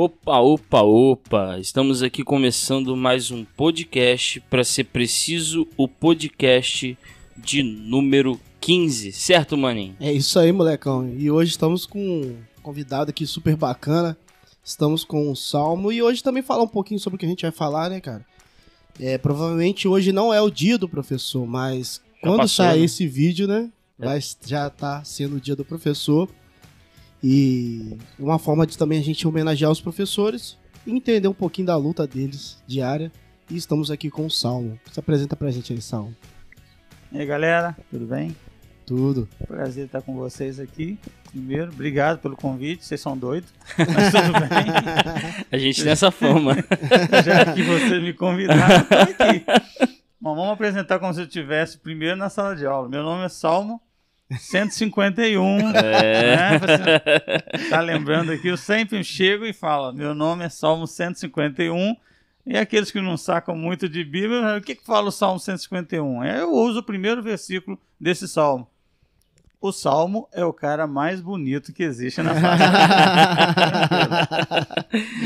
Opa, opa, opa! Estamos aqui começando mais um podcast, para ser preciso, o podcast de número 15, certo, maninho? É isso aí, molecão. E hoje estamos com um convidado aqui super bacana. Estamos com o Salmo e hoje também falar um pouquinho sobre o que a gente vai falar, né, cara? Provavelmente hoje não é o dia do professor, mas quando sair esse vídeo, né, vai já tá sendo o dia do professor. E uma forma de também a gente homenagear os professores e entender um pouquinho da luta deles diária. E estamos aqui com o Salmo. Se apresenta pra gente aí, Salmo. E aí, galera, tudo bem? Tudo. Prazer estar com vocês aqui. Primeiro, obrigado pelo convite, vocês são doidos, mas tudo bem. A gente tem essa fama. Já que vocês me convidaram, tô aqui. Bom, vamos apresentar como se eu estivesse primeiro na sala de aula. Meu nome é Salmo 151. Né? Você tá lembrando aqui, eu sempre chego e falo, meu nome é Salmo 151. E aqueles que não sacam muito de Bíblia, o que fala o Salmo 151? Eu uso o primeiro versículo desse Salmo. O Salmo é o cara mais bonito que existe na face.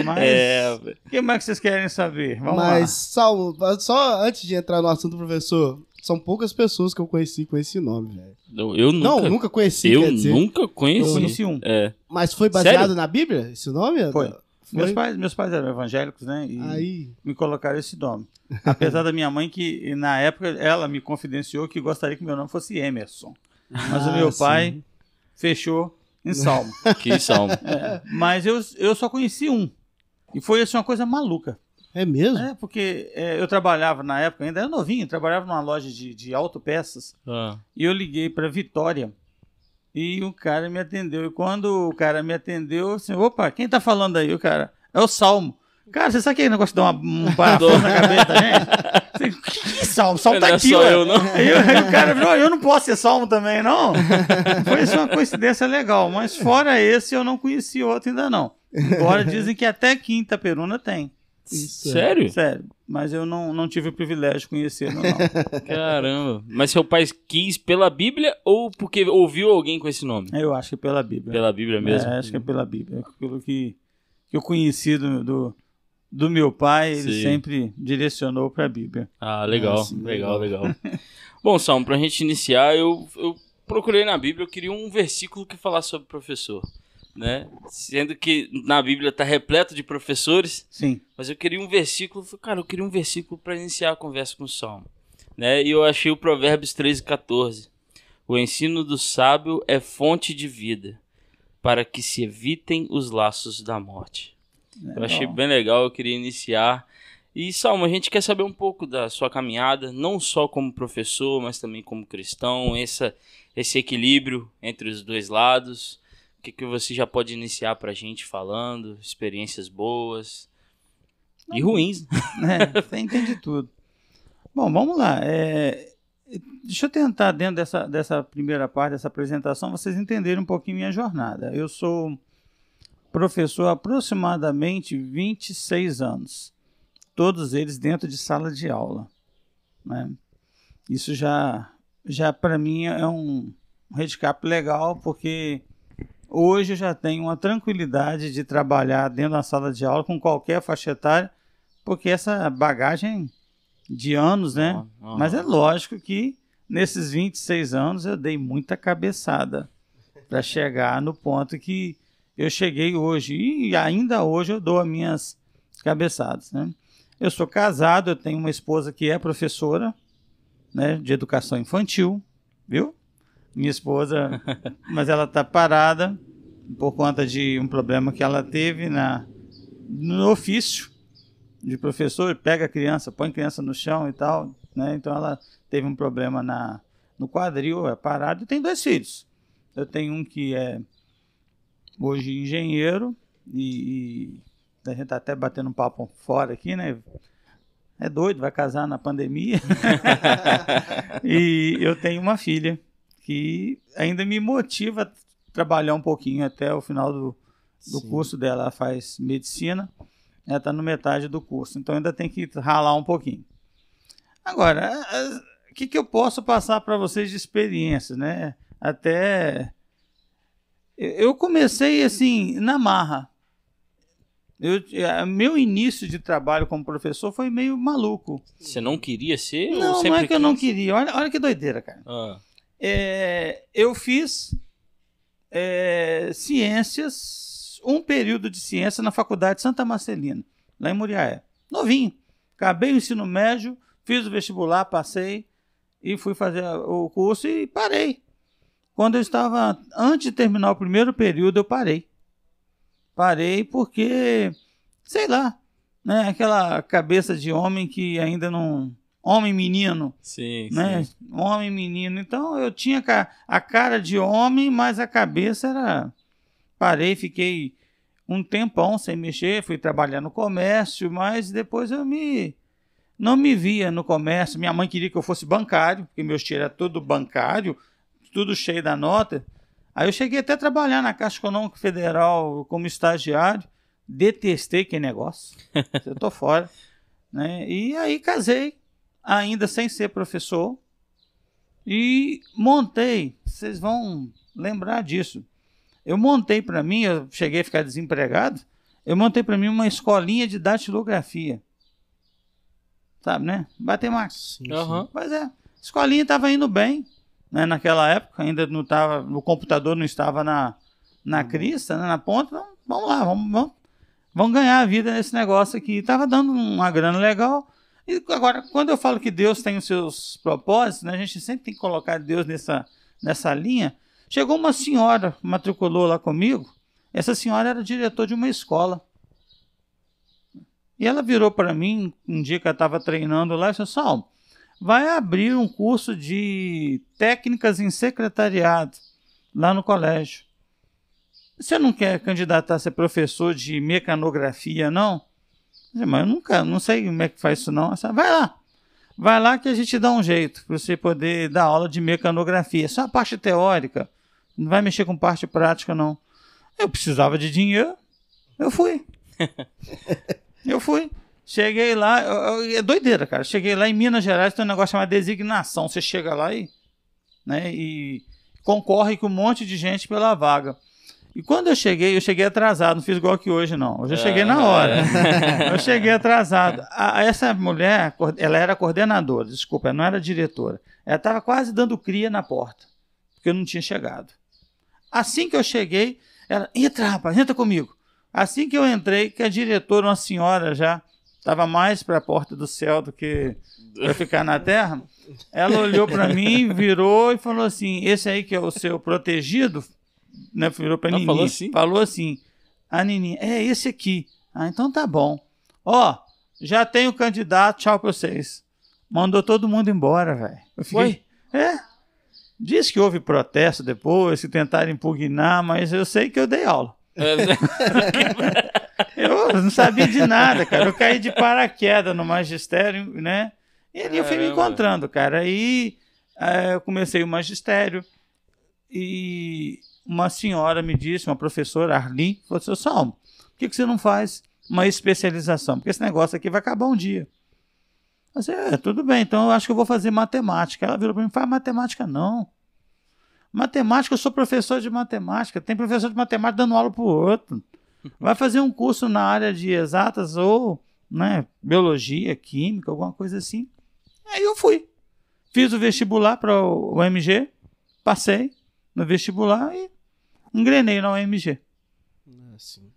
Mas o que mais que vocês querem saber? Vamos lá. Salmo, só antes de entrar no assunto, professor, são poucas pessoas que eu conheci com esse nome, velho. Eu nunca conheci. Eu nunca conheci. Eu conheci um. Mas foi baseado Sério? na Bíblia, esse nome? Foi. Meus pais eram evangélicos, né? E aí me colocaram esse nome. Apesar da minha mãe, que na época ela me confidenciou que gostaria que meu nome fosse Emerson. Mas o meu pai fechou em Salmo. Que Salmo. Mas eu só conheci um. E foi assim uma coisa maluca. É mesmo? Porque eu trabalhava na época, ainda era novinho, trabalhava numa loja de autopeças. E eu liguei para Vitória. E o cara me atendeu. E quando o cara me atendeu, assim, opa, quem tá falando aí? O cara, é o Salmo. Cara, você sabe aquele negócio de dar um parafuso na cabeça da gente? Que Salmo? Salmo tá aqui, só eu, não? Aí o cara falou, eu não posso ser Salmo também, não? Foi uma coincidência legal. Mas fora esse, eu não conheci outro ainda não. Agora dizem que até aqui em Itaperuna tem. Sério? Sério. Mas eu não tive o privilégio de conhecer, não. Caramba. Mas seu pai quis pela Bíblia ou porque ouviu alguém com esse nome? Eu acho que pela Bíblia. Pela Bíblia mesmo? Acho que é pela Bíblia. Pelo que eu conheci do meu pai, ele sempre direcionou para a Bíblia. Ah, legal. Legal. Bom, Salmo, pra gente iniciar, eu procurei na Bíblia, eu queria um versículo que falasse sobre professor. Né? Sendo que na Bíblia está repleto de professores. Sim. Mas eu queria um versículo, para iniciar a conversa com o Salmo, né? E eu achei o Provérbios 13:14. O ensino do sábio é fonte de vida, para que se evitem os laços da morte. Legal. Eu achei bem legal, eu queria iniciar. E Salmo, a gente quer saber um pouco da sua caminhada, não só como professor, mas também como cristão, esse equilíbrio entre os dois lados. O que você já pode iniciar pra gente falando? Experiências boas e ruins. Tem de tudo. Bom, vamos lá. Deixa eu tentar, dentro dessa primeira parte, dessa apresentação, vocês entenderem um pouquinho minha jornada. Eu sou professor há aproximadamente 26 anos. Todos eles dentro de sala de aula. Né? Isso já para mim é um handicap legal, porque hoje eu já tenho uma tranquilidade de trabalhar dentro da sala de aula com qualquer faixa etária, porque essa bagagem de anos, né? Mas é lógico que nesses 26 anos eu dei muita cabeçada para chegar no ponto que eu cheguei hoje. E ainda hoje eu dou as minhas cabeçadas, né? Eu sou casado, eu tenho uma esposa que é professora, né, de educação infantil, viu? Minha esposa, mas ela está parada por conta de um problema que ela teve no ofício de professor, pega a criança, põe a criança no chão e tal, né? Então ela teve um problema no quadril, é parado, e tem 2 filhos. Eu tenho um que é hoje engenheiro e a gente tá até batendo um papo fora aqui, né? É doido, vai casar na pandemia. E eu tenho uma filha que ainda me motiva a trabalhar um pouquinho até o final do curso dela. Ela faz medicina, ela está no metade do curso, então ainda tem que ralar um pouquinho. Agora, o que eu posso passar para vocês de experiências, né? Até eu comecei assim, na marra. Meu início de trabalho como professor foi meio maluco. Você não queria ser? Não, ou não é que eu não quis? queria. Olha que doideira, cara. Ah, Eu fiz ciências, um período de ciência na Faculdade Santa Marcelina, lá em Muriaé. Novinho. Acabei o ensino médio, fiz o vestibular, passei e fui fazer o curso e parei. Quando eu estava, antes de terminar o primeiro período, eu parei. Parei porque, sei lá, né, aquela cabeça de homem que ainda não... Homem menino, sim, né? sim. Homem menino. Então eu tinha a cara de homem, mas a cabeça era... Parei, fiquei um tempão sem mexer, fui trabalhar no comércio, mas depois não me via no comércio. Minha mãe queria que eu fosse bancário, porque meu tio era todo bancário, tudo cheio da nota. Aí eu cheguei até a trabalhar na Caixa Econômica Federal como estagiário. Detestei que negócio. Eu tô fora. Né? E aí casei, ainda sem ser professor. E montei, vocês vão lembrar disso. Eu montei para mim, eu cheguei a ficar desempregado, eu montei para mim uma escolinha de datilografia. Sabe, né? Matemática. Sim, Aham. Pois é, a escolinha estava indo bem, né? Naquela época, ainda não estava, o computador não estava na crista, né? Na ponta. Então, vamos lá, vamos ganhar a vida nesse negócio aqui. Estava dando uma grana legal. E agora, quando eu falo que Deus tem os seus propósitos, né? A gente sempre tem que colocar Deus nessa linha. Chegou uma senhora, matriculou lá comigo. Essa senhora era diretora de uma escola. E ela virou para mim, um dia que eu estava treinando lá, e disse: Salmo, vai abrir um curso de técnicas em secretariado lá no colégio. Você não quer candidatar a ser professor de mecanografia, não? Eu disse: mas eu não sei como é que faz isso, não. Eu disse: vai lá que a gente dá um jeito para você poder dar aula de mecanografia. Só a parte teórica, não vai mexer com parte prática, não. Eu precisava de dinheiro, eu fui. Cheguei lá, é doideira, cara. Cheguei lá em Minas Gerais, tem um negócio chamado designação. Você chega lá e concorre com um monte de gente pela vaga. E quando eu cheguei atrasado, não fiz igual que hoje, não. Hoje eu cheguei na hora. Eu cheguei atrasado. Essa mulher, ela era coordenadora, desculpa, ela não era diretora. Ela estava quase dando cria na porta, porque eu não tinha chegado. Assim que eu cheguei, ela: entra, rapaz, entra comigo. Assim que eu entrei, que a diretora, uma senhora já, estava mais para a porta do céu do que para ficar na terra, ela olhou para mim, virou e falou assim: esse aí que é o seu protegido, né? Virou para a Nininha. Falou assim, a Nininha: é esse aqui. Então tá bom. Ó, já tenho candidato, tchau para vocês. Mandou todo mundo embora, velho. Eu fiquei... Diz que houve protesto depois, que tentaram impugnar, mas eu sei que eu dei aula. Eu não sabia de nada, cara. Eu caí de paraquedas no magistério, né? E ali eu fui me encontrando, cara. Aí eu comecei o magistério e uma senhora me disse, uma professora, Arli, falou assim: Salmo, por que você não faz uma especialização? Porque esse negócio aqui vai acabar um dia. Eu disse: tudo bem, então eu acho que eu vou fazer matemática. Ela virou para mim: faz matemática não. Matemática, eu sou professor de matemática. Tem professor de matemática dando aula para o outro. Vai fazer um curso na área de exatas ou, né, biologia, química, alguma coisa assim. Aí eu fui. Fiz o vestibular para o UMG, passei no vestibular e engrenei na UMG.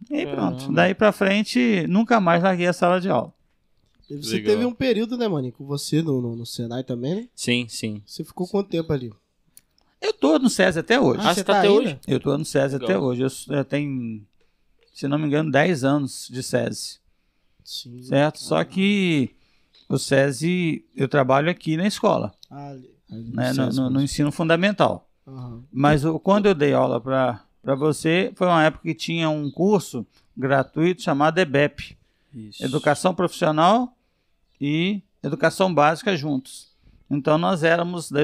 E aí pronto. Daí para frente, nunca mais larguei a sala de aula. E você teve um período, né, mano, com você no Senai também, né? Sim, sim. Você ficou quanto tempo ali? Eu tô no SESI até hoje. Você tá até hoje? Eu tô no SESI até hoje. Eu tenho, se não me engano, 10 anos de SESI. Sim. Certo? Só que o SESI, eu trabalho aqui na escola. Né? No ensino fundamental. Uhum. Mas quando eu dei aula para você, foi uma época que tinha um curso gratuito chamado EBEP. Isso. Educação Profissional e Educação Básica juntos. Então nós somos da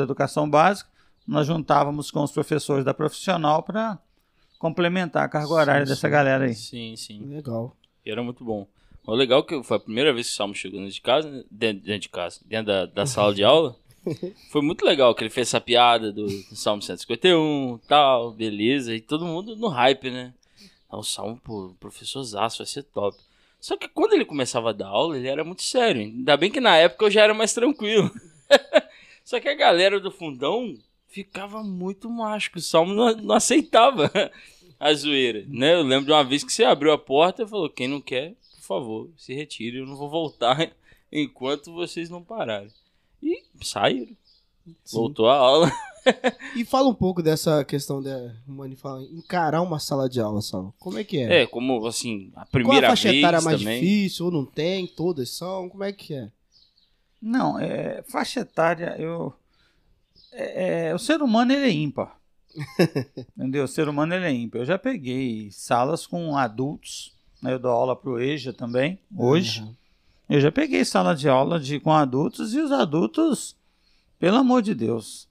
educação básica, nós juntávamos com os professores da profissional para complementar a carga horária dessa galera aí. Sim, sim. Legal. E era muito bom. O legal que foi a primeira vez que o Salmo chegou dentro da sala de aula. Foi muito legal que ele fez essa piada do Salmo 151, tal, beleza, e todo mundo no hype, né? o Salmo, pô, professor Zaço, vai ser top. Só que quando ele começava a dar aula, ele era muito sério. Ainda bem que na época eu já era mais tranquilo. Só que a galera do fundão ficava muito macho, que o Salmo não aceitava a zoeira, né? Eu lembro de uma vez que você abriu a porta e falou, quem não quer, por favor, se retire, eu não vou voltar enquanto vocês não pararem. E saíram. Sim. Voltou a aula. E fala um pouco dessa questão de encarar uma sala de aula, Sal. Como é que é? Como assim, a primeira vez. Qual a faixa etária mais difícil, ou não tem, todas são, como é que é? Não, faixa etária, o ser humano ele é ímpar. Entendeu? O ser humano ele é ímpar. Eu já peguei salas com adultos, né? Eu dou aula pro EJA também, hoje. Uhum. Eu já peguei sala de aula com adultos e os adultos, pelo amor de Deus,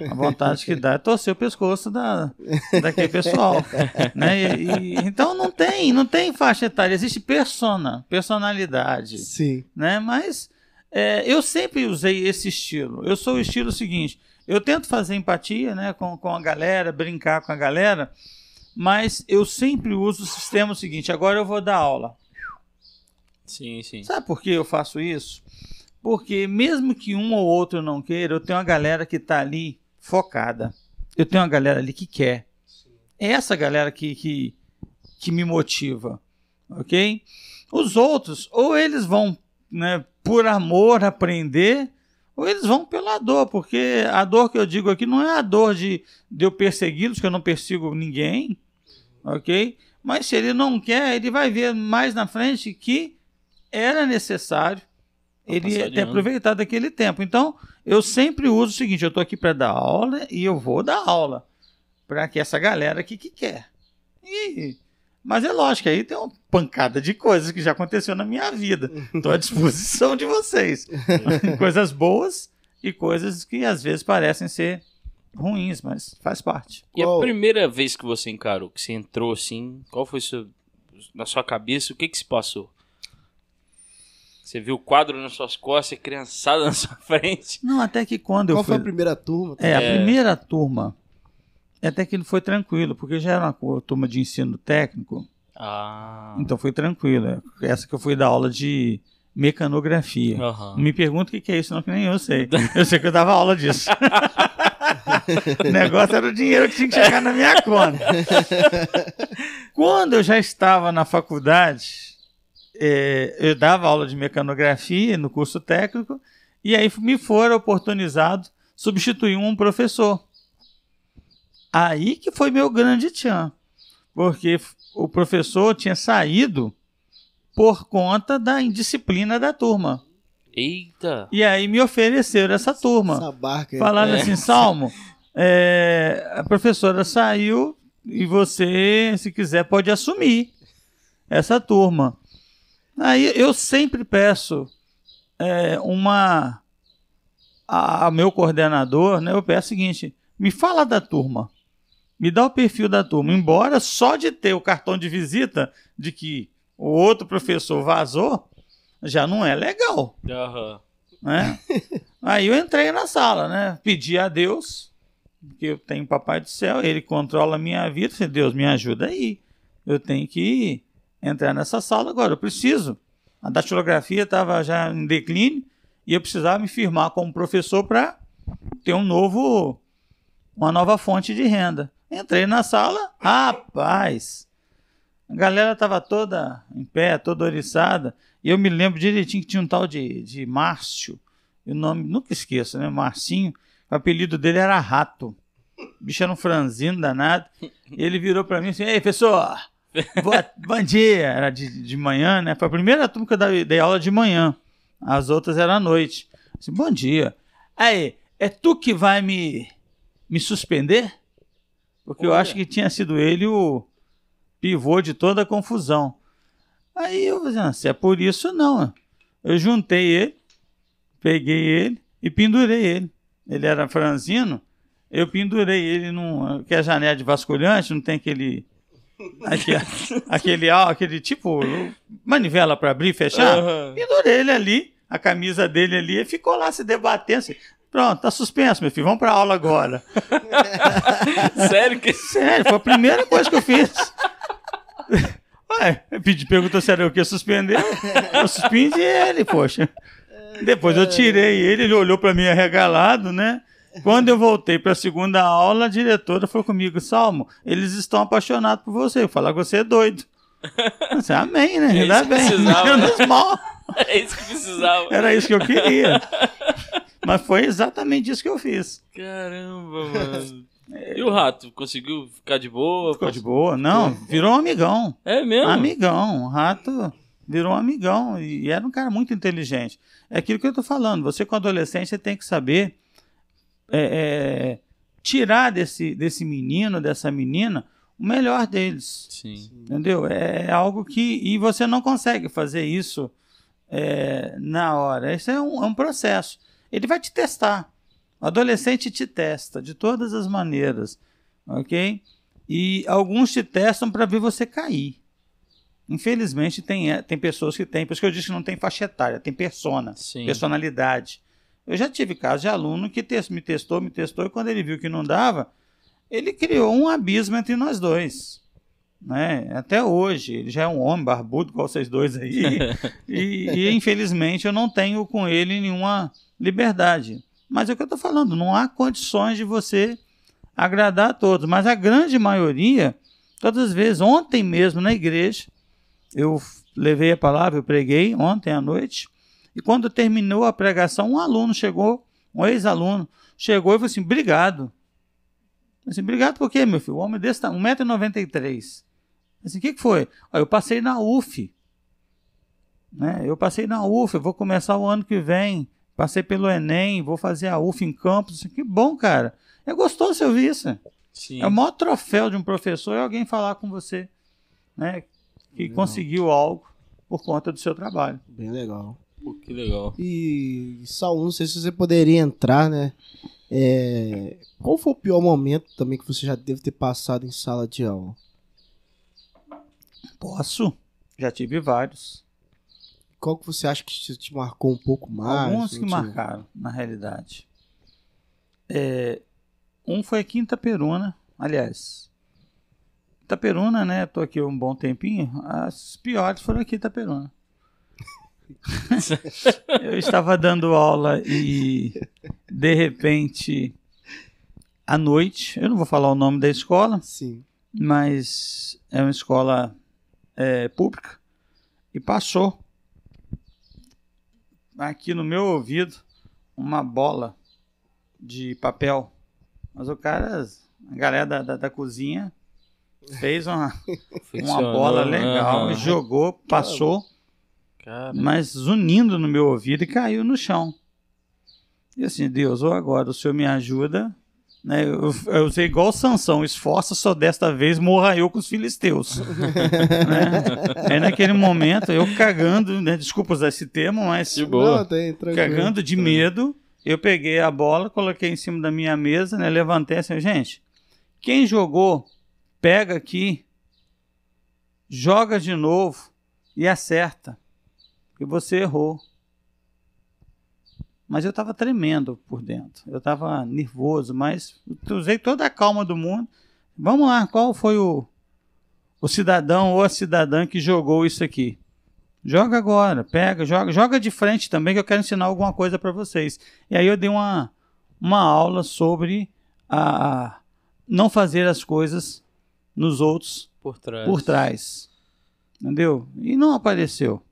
a vontade que dá é torcer o pescoço daquele pessoal. Né? Então não tem faixa etária, existe personalidade. Sim. Né? Mas eu sempre usei esse estilo. Eu sou o estilo seguinte, eu tento fazer empatia, né, com a galera, brincar com a galera, mas eu sempre uso o sistema seguinte, agora eu vou dar aula. Sim, sim. Sabe por que eu faço isso? Porque mesmo que um ou outro não queira, eu tenho uma galera que está ali focada. Eu tenho uma galera ali que quer. É essa galera que me motiva, ok? Os outros, ou eles vão, né, por amor aprender, ou eles vão pela dor, porque a dor que eu digo aqui não é a dor de eu persegui-los, que eu não persigo ninguém, ok? Mas se ele não quer, ele vai ver mais na frente que era necessário ele ter aproveitado aquele tempo. Então, eu sempre uso o seguinte, eu estou aqui para dar aula e eu vou dar aula para que essa galera aqui que quer. Mas é lógico, aí tem uma pancada de coisas que já aconteceu na minha vida. Estou à disposição de vocês. Coisas boas e coisas que às vezes parecem ser ruins, mas faz parte. E a primeira vez que você encarou, que você entrou assim, qual foi na sua cabeça, o que se passou? Você viu o quadro nas suas costas, criançada na sua frente? Não, até que quando eu fui... Qual foi a primeira turma? A primeira turma, até que foi tranquilo, porque já era uma turma de ensino técnico. Ah. Então foi tranquilo. Essa que eu fui dar aula de mecanografia. Uhum. Não me pergunta o que é isso, não, que nem eu sei. Eu sei que eu dava aula disso. O negócio era o dinheiro que tinha que chegar na minha conta. Quando eu já estava na faculdade... eu dava aula de mecanografia no curso técnico e aí me foi oportunizado substituir um professor. Aí que foi meu grande tchan, porque o professor tinha saído por conta da indisciplina da turma. Eita! E aí me ofereceram essa turma. Essa barca. Falando assim, Salmo, a professora saiu e você, se quiser, pode assumir essa turma. Aí eu sempre peço a meu coordenador, né, eu peço o seguinte, me fala da turma, me dá o perfil da turma, embora só de ter o cartão de visita de que o outro professor vazou, já não é legal. Uhum. Né? Aí eu entrei na sala, né, pedi a Deus, porque eu tenho Papai do Céu, ele controla a minha vida, falei, Deus, me ajuda aí, eu tenho que entrar nessa sala agora, eu preciso. A datilografia estava já em declínio e eu precisava me firmar como professor para ter uma nova fonte de renda. Entrei na sala, rapaz, a galera estava toda em pé, toda oriçada, e eu me lembro direitinho que tinha um tal de Márcio, e o nome, nunca esqueço, né? Marcinho, o apelido dele era Rato, o bicho era um franzino danado, e ele virou para mim assim, ei, professor, bom dia, era de manhã, né? Foi a primeira turma que eu dei aula de manhã. As outras eram à noite. Assim, bom dia. Aí, é tu que vai me suspender? Porque eu acho que tinha sido ele o pivô de toda a confusão. Aí eu falei, se é por isso, não. Eu juntei ele, peguei ele e pendurei ele. Ele era franzino, eu pendurei ele que é janela de vasculhante, não tem aquele tipo manivela para abrir e fechar. Uhum. Pendurei ele ali, a camisa dele ali, e ficou lá se debatendo assim, pronto, tá suspenso, meu filho, vamos pra aula agora. Sério? Sério, foi a primeira coisa que eu fiz. Ué, perguntou se era o que suspendeu. Eu suspendi ele, poxa. Depois eu tirei ele olhou para mim arregalado, né? Quando eu voltei para a segunda aula, a diretora falou comigo, Salmo, eles estão apaixonados por você. Eu falei, você é doido. Eu disse, amém, né? Ainda bem. Menos mal. É isso que precisava. Era isso que eu queria. Mas foi exatamente isso que eu fiz. Caramba, mano. E o rato? Conseguiu ficar de boa? Ficou de boa? Não, virou um amigão. É mesmo? Amigão. O rato virou um amigão. E era um cara muito inteligente. É aquilo que eu tô falando. Você, com adolescente, você tem que saber tirar desse menino, dessa menina, o melhor deles. Sim. Entendeu? É algo que... E você não consegue fazer isso na hora. Isso é um processo. Ele vai te testar. O adolescente te testa de todas as maneiras, ok? E alguns te testam para ver você cair. Infelizmente tem pessoas que têm, por isso que eu disse que não tem faixa etária, tem persona, Sim. personalidade. Eu já tive casos de aluno que me testou, e quando ele viu que não dava, ele criou um abismo entre nós dois. Né? Até hoje, ele já é um homem barbudo, igual vocês dois aí, e infelizmente eu não tenho com ele nenhuma liberdade. Mas é o que eu estou falando, não há condições de você agradar a todos. Mas a grande maioria, todas as vezes, ontem mesmo na igreja, eu levei a palavra, eu preguei ontem à noite, e quando terminou a pregação, um aluno chegou, um ex-aluno, chegou e falou assim, obrigado. Eu disse, obrigado por quê, meu filho? O homem desse tá 1,93 m. Assim, o que foi? Eu passei na UF. Né? Eu passei na UF, eu vou começar o ano que vem. Passei pelo Enem, vou fazer a UF em Campos. Que bom, cara. É gostoso você ouvir isso. Sim. É o maior troféu de um professor é alguém falar com você, né, que conseguiu algo por conta do seu trabalho. Bem legal. Pô, que legal. E, Saul, não sei se você poderia entrar, né? Qual foi o pior momento também que você já deve ter passado em sala de aula? Posso. Já tive vários. Qual que você acha que te marcou um pouco mais? Alguns que marcaram, na realidade. Um foi aqui em Itaperuna, aliás. Itaperuna, né? Tô aqui um bom tempinho. As piores foram aqui em Itaperuna. Eu estava dando aula e, de repente, à noite, eu não vou falar o nome da escola, sim, mas é uma escola pública, e passou aqui no meu ouvido uma bola de papel. Mas a galera da cozinha fez uma bola legal, e jogou, passou, mas zunindo no meu ouvido e caiu no chão. E assim, Deus, ou agora o Senhor me ajuda, né? Eu usei igual Sansão, esforça só desta vez morra eu com os filisteus. Né? Aí naquele momento, eu cagando, né? Desculpa usar esse termo, mas de boa. Não, cagando de medo, eu peguei a bola, coloquei em cima da minha mesa, né? Levantei assim, gente, quem jogou, pega aqui, joga de novo e acerta, porque você errou. Mas eu estava tremendo por dentro, eu estava nervoso, mas usei toda a calma do mundo. Vamos lá, qual foi o cidadão ou a cidadã que jogou isso aqui? Joga agora, pega, joga de frente também, que eu quero ensinar alguma coisa para vocês. E aí eu dei uma aula sobre não fazer as coisas nos outros por trás. Entendeu? E não apareceu.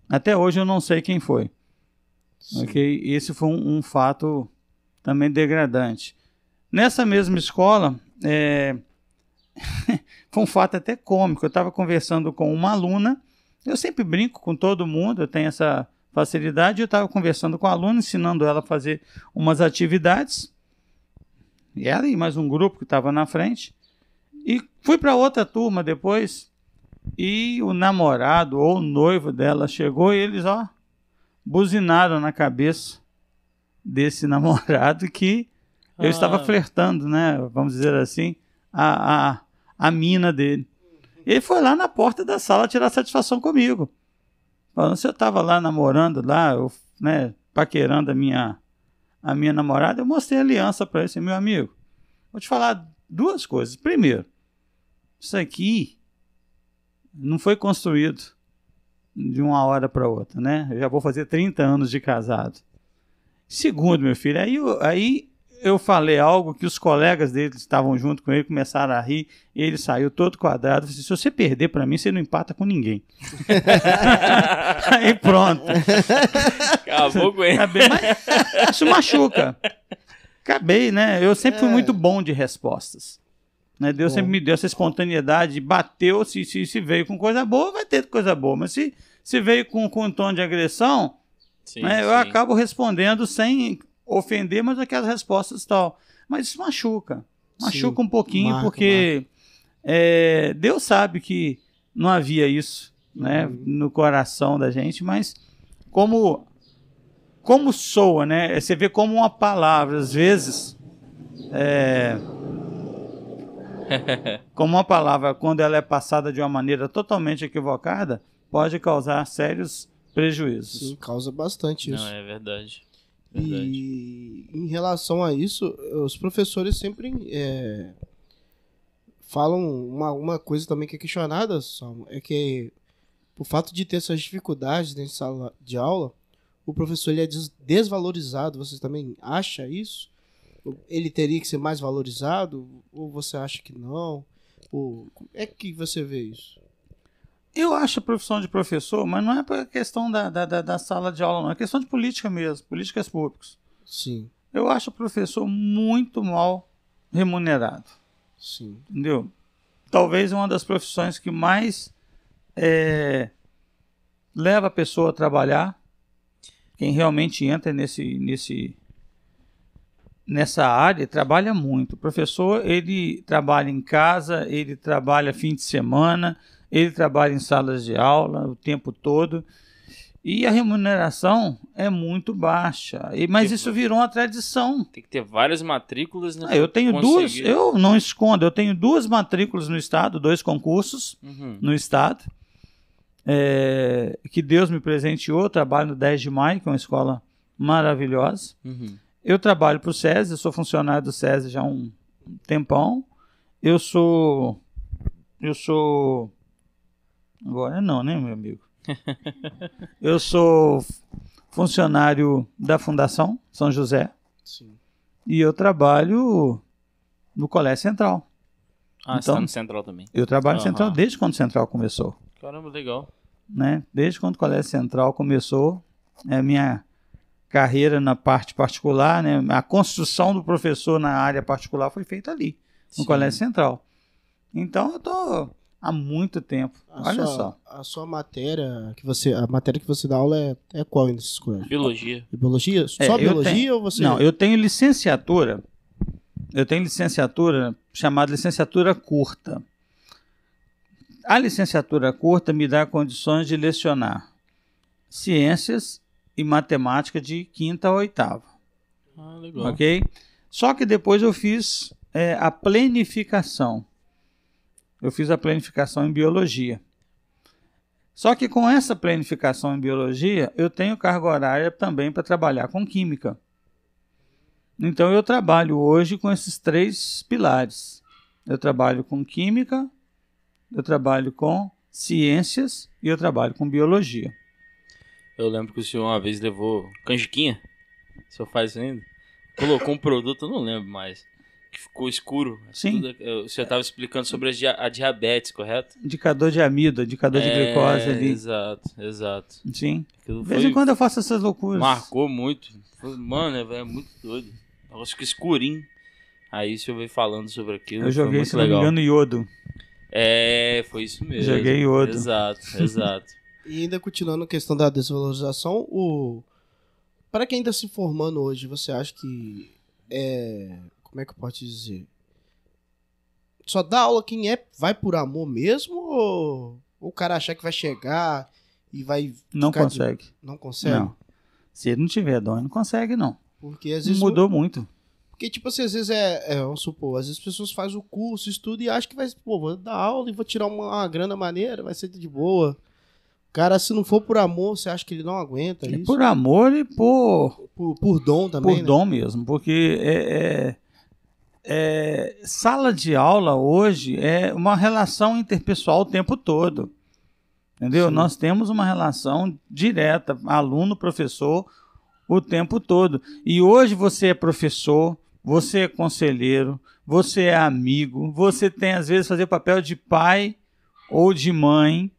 Até hoje eu não sei quem foi. Okay? Esse foi um fato também degradante. Nessa mesma escola, foi um fato até cômico. Eu estava conversando com uma aluna. Eu sempre brinco com todo mundo, eu tenho essa facilidade. Eu estava conversando com a aluna, ensinando ela a fazer umas atividades. E ela e mais um grupo que estava na frente. E fui para outra turma depois. E o namorado ou o noivo dela chegou e eles, buzinaram na cabeça desse namorado que eu estava flertando, né? Vamos dizer assim, a mina dele. Ele foi lá na porta da sala tirar satisfação comigo. Falando, se eu estava lá namorando, paquerando a minha namorada, eu mostrei a aliança para ele, assim, meu amigo, vou te falar duas coisas. Primeiro, isso aqui não foi construído de uma hora para outra, né? Eu já vou fazer 30 anos de casado. Segundo, meu filho, aí eu falei algo que os colegas dele que estavam junto com ele começaram a rir, e ele saiu todo quadrado. Falei, se você perder para mim, você não empata com ninguém. Aí pronto. Acabou com ele. Mas isso machuca. Acabei, né? Eu sempre fui muito bom de respostas. Né? Deus sempre me deu essa espontaneidade, bateu, se veio com coisa boa, vai ter coisa boa. Mas se veio com um tom de agressão, Sim, né, sim. eu acabo respondendo sem ofender, mas aquelas respostas tal. Mas isso machuca. Machuca Sim, um pouquinho, marca, porque Deus sabe que não havia isso, né, no coração da gente, mas como soa, né? Você vê como uma palavra, às vezes, como uma palavra, quando ela é passada de uma maneira totalmente equivocada, pode causar sérios prejuízos. Sim, causa bastante isso. Não, é verdade. E em relação a isso, os professores sempre falam uma coisa também que é questionada, Salmo, é que o fato de ter essas dificuldades dentro de sala de aula, o professor ele é desvalorizado. Você também acha isso? Ele teria que ser mais valorizado? Ou você acha que não? Como é que você vê isso? Eu acho a profissão de professor, mas não é por questão da sala de aula, não. É questão de política mesmo, políticas públicas. Sim. Eu acho o professor muito mal remunerado. Sim. Entendeu? Talvez uma das profissões que mais leva a pessoa a trabalhar, quem realmente entra nessa área, trabalha muito. O professor, ele trabalha em casa, ele trabalha fim de semana, ele trabalha em salas de aula o tempo todo, e a remuneração é muito baixa. Mas isso virou uma tradição. Tem que ter várias matrículas, né? Eu tenho eu não escondo, eu tenho 2 matrículas no estado, 2 concursos no estado, que Deus me presenteou. Eu trabalho no 10 de Maio, que é uma escola maravilhosa. Eu trabalho para o SESI, eu sou funcionário do SESI já há um tempão. Eu sou agora não, né, meu amigo? Eu sou funcionário da Fundação São José. Sim. E eu trabalho no Colégio Central. Você tá no Central também. Eu trabalho no Central desde quando o Central começou. Caramba, legal. Né? Desde quando o Colégio Central começou, a minha carreira na parte particular, né? A construção do professor na área particular foi feita ali, no Colégio Central. Então eu estou há muito tempo. Olha só. A sua matéria a matéria que você dá aula é qual nesses colégios? Biologia. Biologia? Só biologia ou você... Não, eu tenho licenciatura. Eu tenho licenciatura chamada licenciatura curta. A licenciatura curta me dá condições de lecionar ciências e matemática de 5ª a 8ª. Legal. Ok? Só que depois eu fiz a planificação. Eu fiz a planificação em biologia. Só que com essa planificação em biologia, eu tenho carga horária também para trabalhar com química. Então eu trabalho hoje com esses 3 pilares. Eu trabalho com química, eu trabalho com ciências e eu trabalho com biologia. Eu lembro que o senhor uma vez levou canjiquinha. O senhor faz isso ainda? Colocou um produto, eu não lembro mais, que ficou escuro. Sim. O senhor estava explicando sobre a diabetes, correto? Indicador de amido, indicador de glicose ali. Exato. Sim. Aquilo De vez em quando eu faço essas loucuras. Marcou muito. Mano, é muito doido. O negócio fica escurinho. Aí o senhor veio falando sobre aquilo. Eu joguei, se não legal. me engano, iodo. Foi isso mesmo. Joguei iodo. Exato. E ainda continuando a questão da desvalorização, para quem está se formando hoje, você acha que como é que eu posso dizer? Só dá aula quem vai por amor mesmo, ou o cara achar que vai chegar e vai... Não consegue. Não consegue? Não. Se ele não tiver dom, ele não consegue, não. Porque às vezes... Mudou muito. Porque, tipo assim, às vezes vamos supor, às vezes as pessoas fazem o curso, estudam e acham que vou dar aula e vou tirar uma grana maneira, vai ser de boa. Cara, se não for por amor, você acha que ele não aguenta isso? Por amor e por dom também, por dom mesmo, porque sala de aula hoje é uma relação interpessoal o tempo todo. Entendeu? Sim. Nós temos uma relação direta, aluno-professor, o tempo todo. E hoje você é professor, você é conselheiro, você é amigo, você tem, às vezes, fazer papel de pai ou de mãe,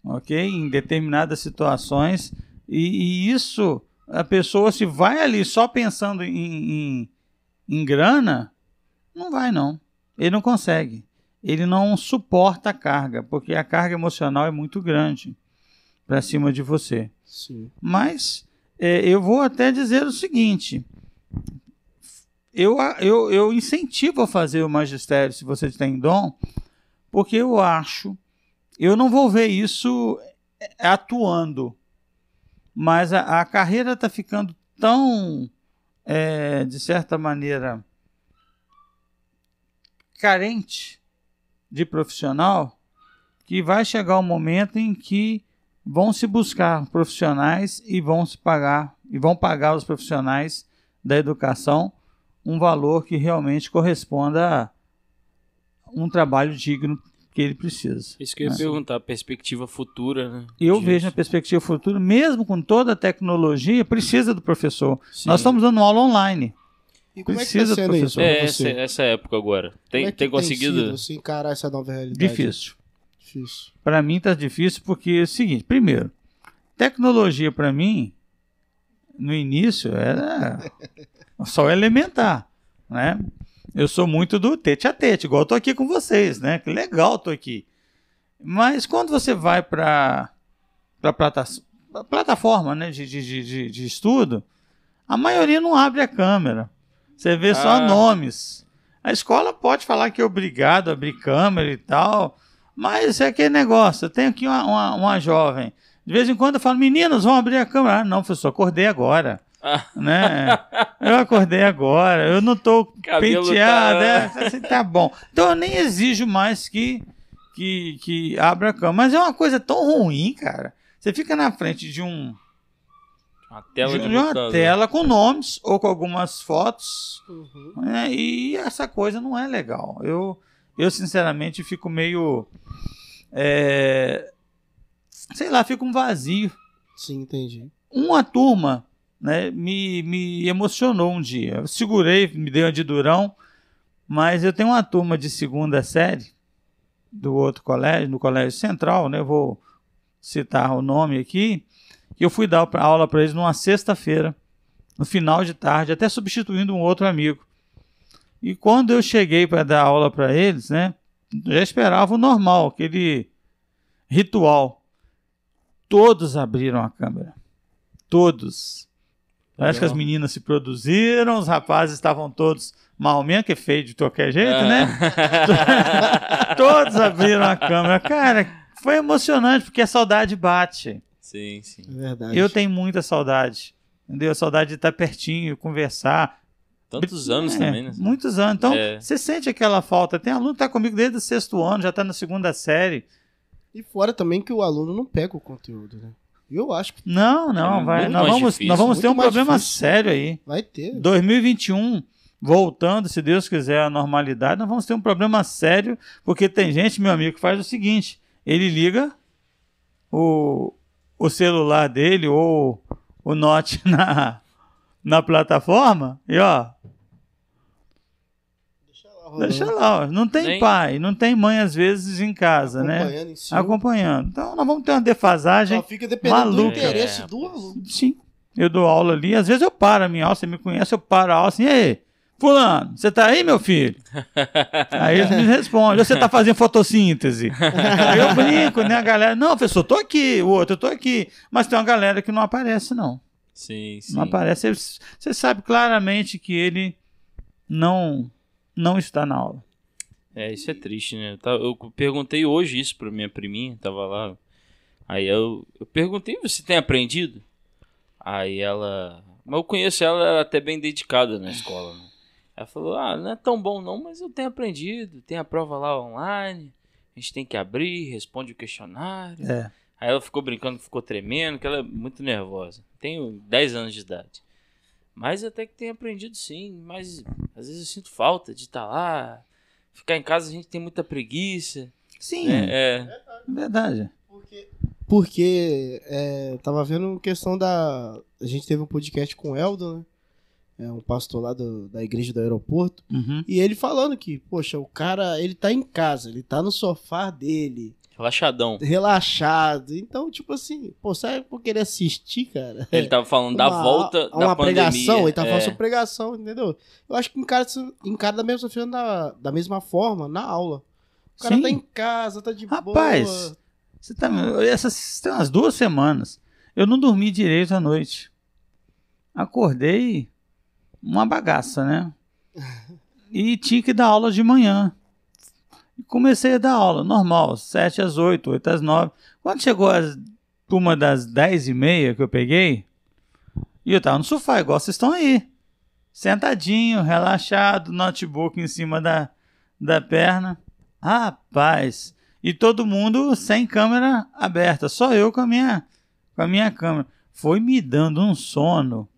ok? Em determinadas situações. E isso, a pessoa, se vai ali só pensando em grana, não vai, não. Ele não consegue. Ele não suporta a carga, porque a carga emocional é muito grande para cima de você. Sim. Mas eu vou até dizer o seguinte, eu incentivo a fazer o magistério se você tem dom, porque eu não vou ver isso atuando, mas a carreira está ficando tão, de certa maneira, carente de profissional, que vai chegar um momento em que vão se buscar profissionais e vão pagar os profissionais da educação um valor que realmente corresponda a um trabalho digno que ele precisa. Isso que eu ia perguntar, a perspectiva futura, né? Eu vejo na perspectiva futura, mesmo com toda a tecnologia, precisa do professor. Sim. Nós estamos dando aula online. E como Precisa é que tá do sendo isso professor. pra você? Essa época agora. Como Tem, é que tem conseguido? sido, assim, encarar essa nova realidade? Difícil. Difícil. Para mim está difícil porque é o seguinte, primeiro, tecnologia para mim, no início, era só elementar, né? Eu sou muito do tete a tete, igual eu tô aqui com vocês, né? Que legal tô aqui. Mas quando você vai para plataforma, né, de estudo, a maioria não abre a câmera. Você vê só nomes. A escola pode falar que é obrigado a abrir câmera e tal, mas é aquele negócio. Eu tenho aqui uma jovem. De vez em quando eu falo, meninos, vão abrir a câmera. Ah, não, professor, acordei agora. Né? Eu acordei agora, eu não tô Cabelo penteado. Assim, tá bom. Então eu nem exijo mais que abra a câmera. Mas é uma coisa tão ruim, cara. Você fica na frente de uma tela com nomes ou com algumas fotos, né? E essa coisa não é legal. Eu sinceramente fico meio sei lá, fico um vazio. Sim, entendi. Uma turma, né, me emocionou um dia. Eu segurei, me dei uma de durão, mas eu tenho uma turma de segunda série do outro colégio, no Colégio Central, né? Eu vou citar o nome aqui. Eu fui dar aula para eles numa sexta-feira, no final de tarde, até substituindo um outro amigo. E quando eu cheguei para dar aula para eles, né, já esperava o normal, aquele ritual. Todos abriram a câmera. Todos. Acho que as meninas se produziram, os rapazes estavam todos mal mesmo, que é feio de qualquer jeito, né? Todos abriram a câmera. Cara, foi emocionante, porque a saudade bate. Sim, sim. É verdade. Eu tenho muita saudade, entendeu? Saudade de estar pertinho, conversar. Tantos anos também, né? Muitos anos. Então, você sente aquela falta. Tem aluno que está comigo desde o 6º ano, já está na 2ª série. E fora também que o aluno não pega o conteúdo, né? Eu acho que Não, nós vamos ter um problema sério aí. vai ter. 2021, voltando, se Deus quiser, à normalidade, nós vamos ter um problema sério, porque tem gente, meu amigo, que faz o seguinte, ele liga o celular dele ou o Note na plataforma e deixa lá, não tem pai, não tem mãe às vezes em casa, né? Acompanhando. Então nós vamos ter uma defasagem só fica dependendo do maluca. interesse do aluno. Sim, eu dou aula ali, às vezes eu paro a minha aula, você me conhece, eu paro a aula assim, ei, fulano, você tá aí, meu filho? Aí eles me respondem, você tá fazendo fotossíntese? Aí eu brinco, né, a galera, não, professor, tô aqui, o outro, eu tô aqui, mas tem uma galera que não aparece, não. Sim, sim. Não aparece, você sabe claramente que ele não está na aula. Isso é triste, né? Eu perguntei hoje isso pra minha priminha, tava lá. Aí eu perguntei, você tem aprendido? Aí ela... Mas eu conheço ela, ela é até bem dedicada na escola, né? Ela falou, não é tão bom não, mas eu tenho aprendido. Tem a prova lá online, a gente tem que abrir, responde o questionário. Aí ela ficou brincando, ficou tremendo, que ela é muito nervosa. Tenho 10 anos de idade. Mas até que tenho aprendido sim, mas às vezes eu sinto falta de estar lá. Ficar em casa a gente tem muita preguiça. Sim, É verdade. Porque tava vendo questão da... A gente teve um podcast com o Eldo, né? Um pastor lá da igreja do aeroporto. Uhum. E ele falando que, poxa, o cara, ele tá em casa, ele tá no sofá dele. Relaxadão. Relaxado. Então, tipo assim, pô, sabe por querer assistir, cara? Ele tava falando da volta da uma pandemia. pregação, ele tava falando sobre pregação, entendeu? Eu acho que encara da mesma forma na aula. O cara Sim. tá em casa, tá de Rapaz, boa. você tá, tem umas 2 semanas. Eu não dormi direito à noite. Acordei uma bagaça, né? E tinha que dar aula de manhã. E comecei a dar aula, normal, 7 às 8, 8 às 9. Quando chegou a turma das 10h30 que eu peguei, e eu tava no sofá, igual vocês estão aí. Sentadinho, relaxado, notebook em cima da perna. Rapaz, e todo mundo sem câmera aberta, só eu com a minha câmera. Foi me dando um sono.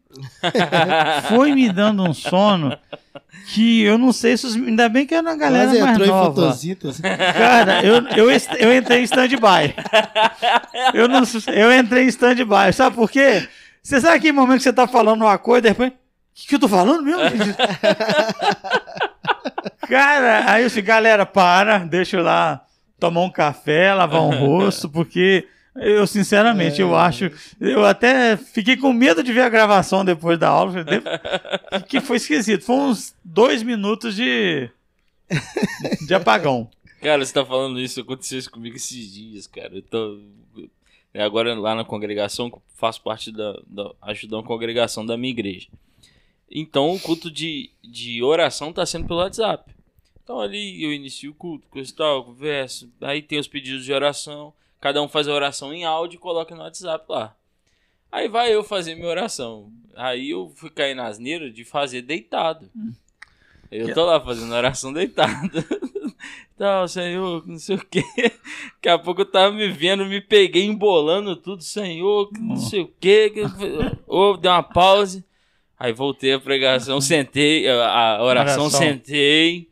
Foi me dando um sono que eu não sei se ainda bem que era uma galera Mas mais entrou em nova. fotossíntese. Cara, eu entrei em stand-by. Eu entrei em stand-by. Sabe por quê? Você sabe aquele momento que você tá falando uma coisa, depois... O que eu tô falando mesmo? Cara, aí eu disse, galera, deixa eu lá tomar um café, lavar um rosto, porque eu, sinceramente, eu até fiquei com medo de ver a gravação depois da aula, que foi esquisito. Foi uns 2 minutos de apagão. Cara, você tá falando isso, aconteceu isso comigo esses dias, cara. Eu tô... Agora lá na congregação, faço parte ajudando a congregação da minha igreja. Então o culto de oração tá sendo pelo WhatsApp. Então ali eu inicio o culto, coisa e tal, converso, aí tem os pedidos de oração, cada um faz a oração em áudio e coloca no WhatsApp lá. Aí vai eu fazer minha oração. Aí eu fui cair na asneira de fazer deitado. Eu tô lá fazendo oração deitado. Então, Senhor, não sei o quê. Daqui a pouco eu tava me vendo, me peguei embolando tudo, Senhor, não sei o quê. Dei uma pausa. Aí voltei a pregação, sentei, a oração, sentei,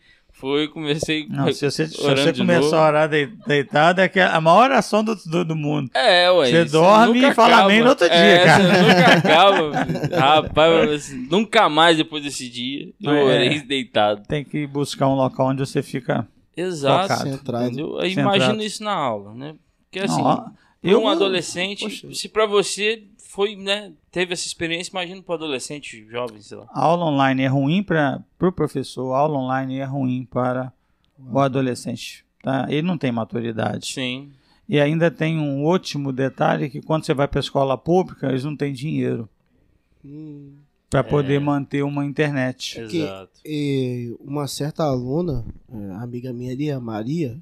comecei não, se você começou a orar deitado, é a maior oração do mundo. Ué. Você dorme e fala amém no outro dia, cara. Nunca acaba. Rapaz, nunca mais depois desse dia eu orei deitado. Tem que buscar um local onde você fica focado. Centrado. Aí imagina isso na aula, né? Porque assim, um adolescente, se pra você foi, né, teve essa experiência, imagina para adolescente, jovem, sei lá. A aula online é ruim para o professor, a aula online é ruim para o adolescente, tá? Ele não tem maturidade. Sim. E ainda tem um último detalhe, que quando você vai para a escola pública, eles não têm dinheiro para poder manter uma internet. Exato. Uma certa aluna, amiga minha ali, a Maria,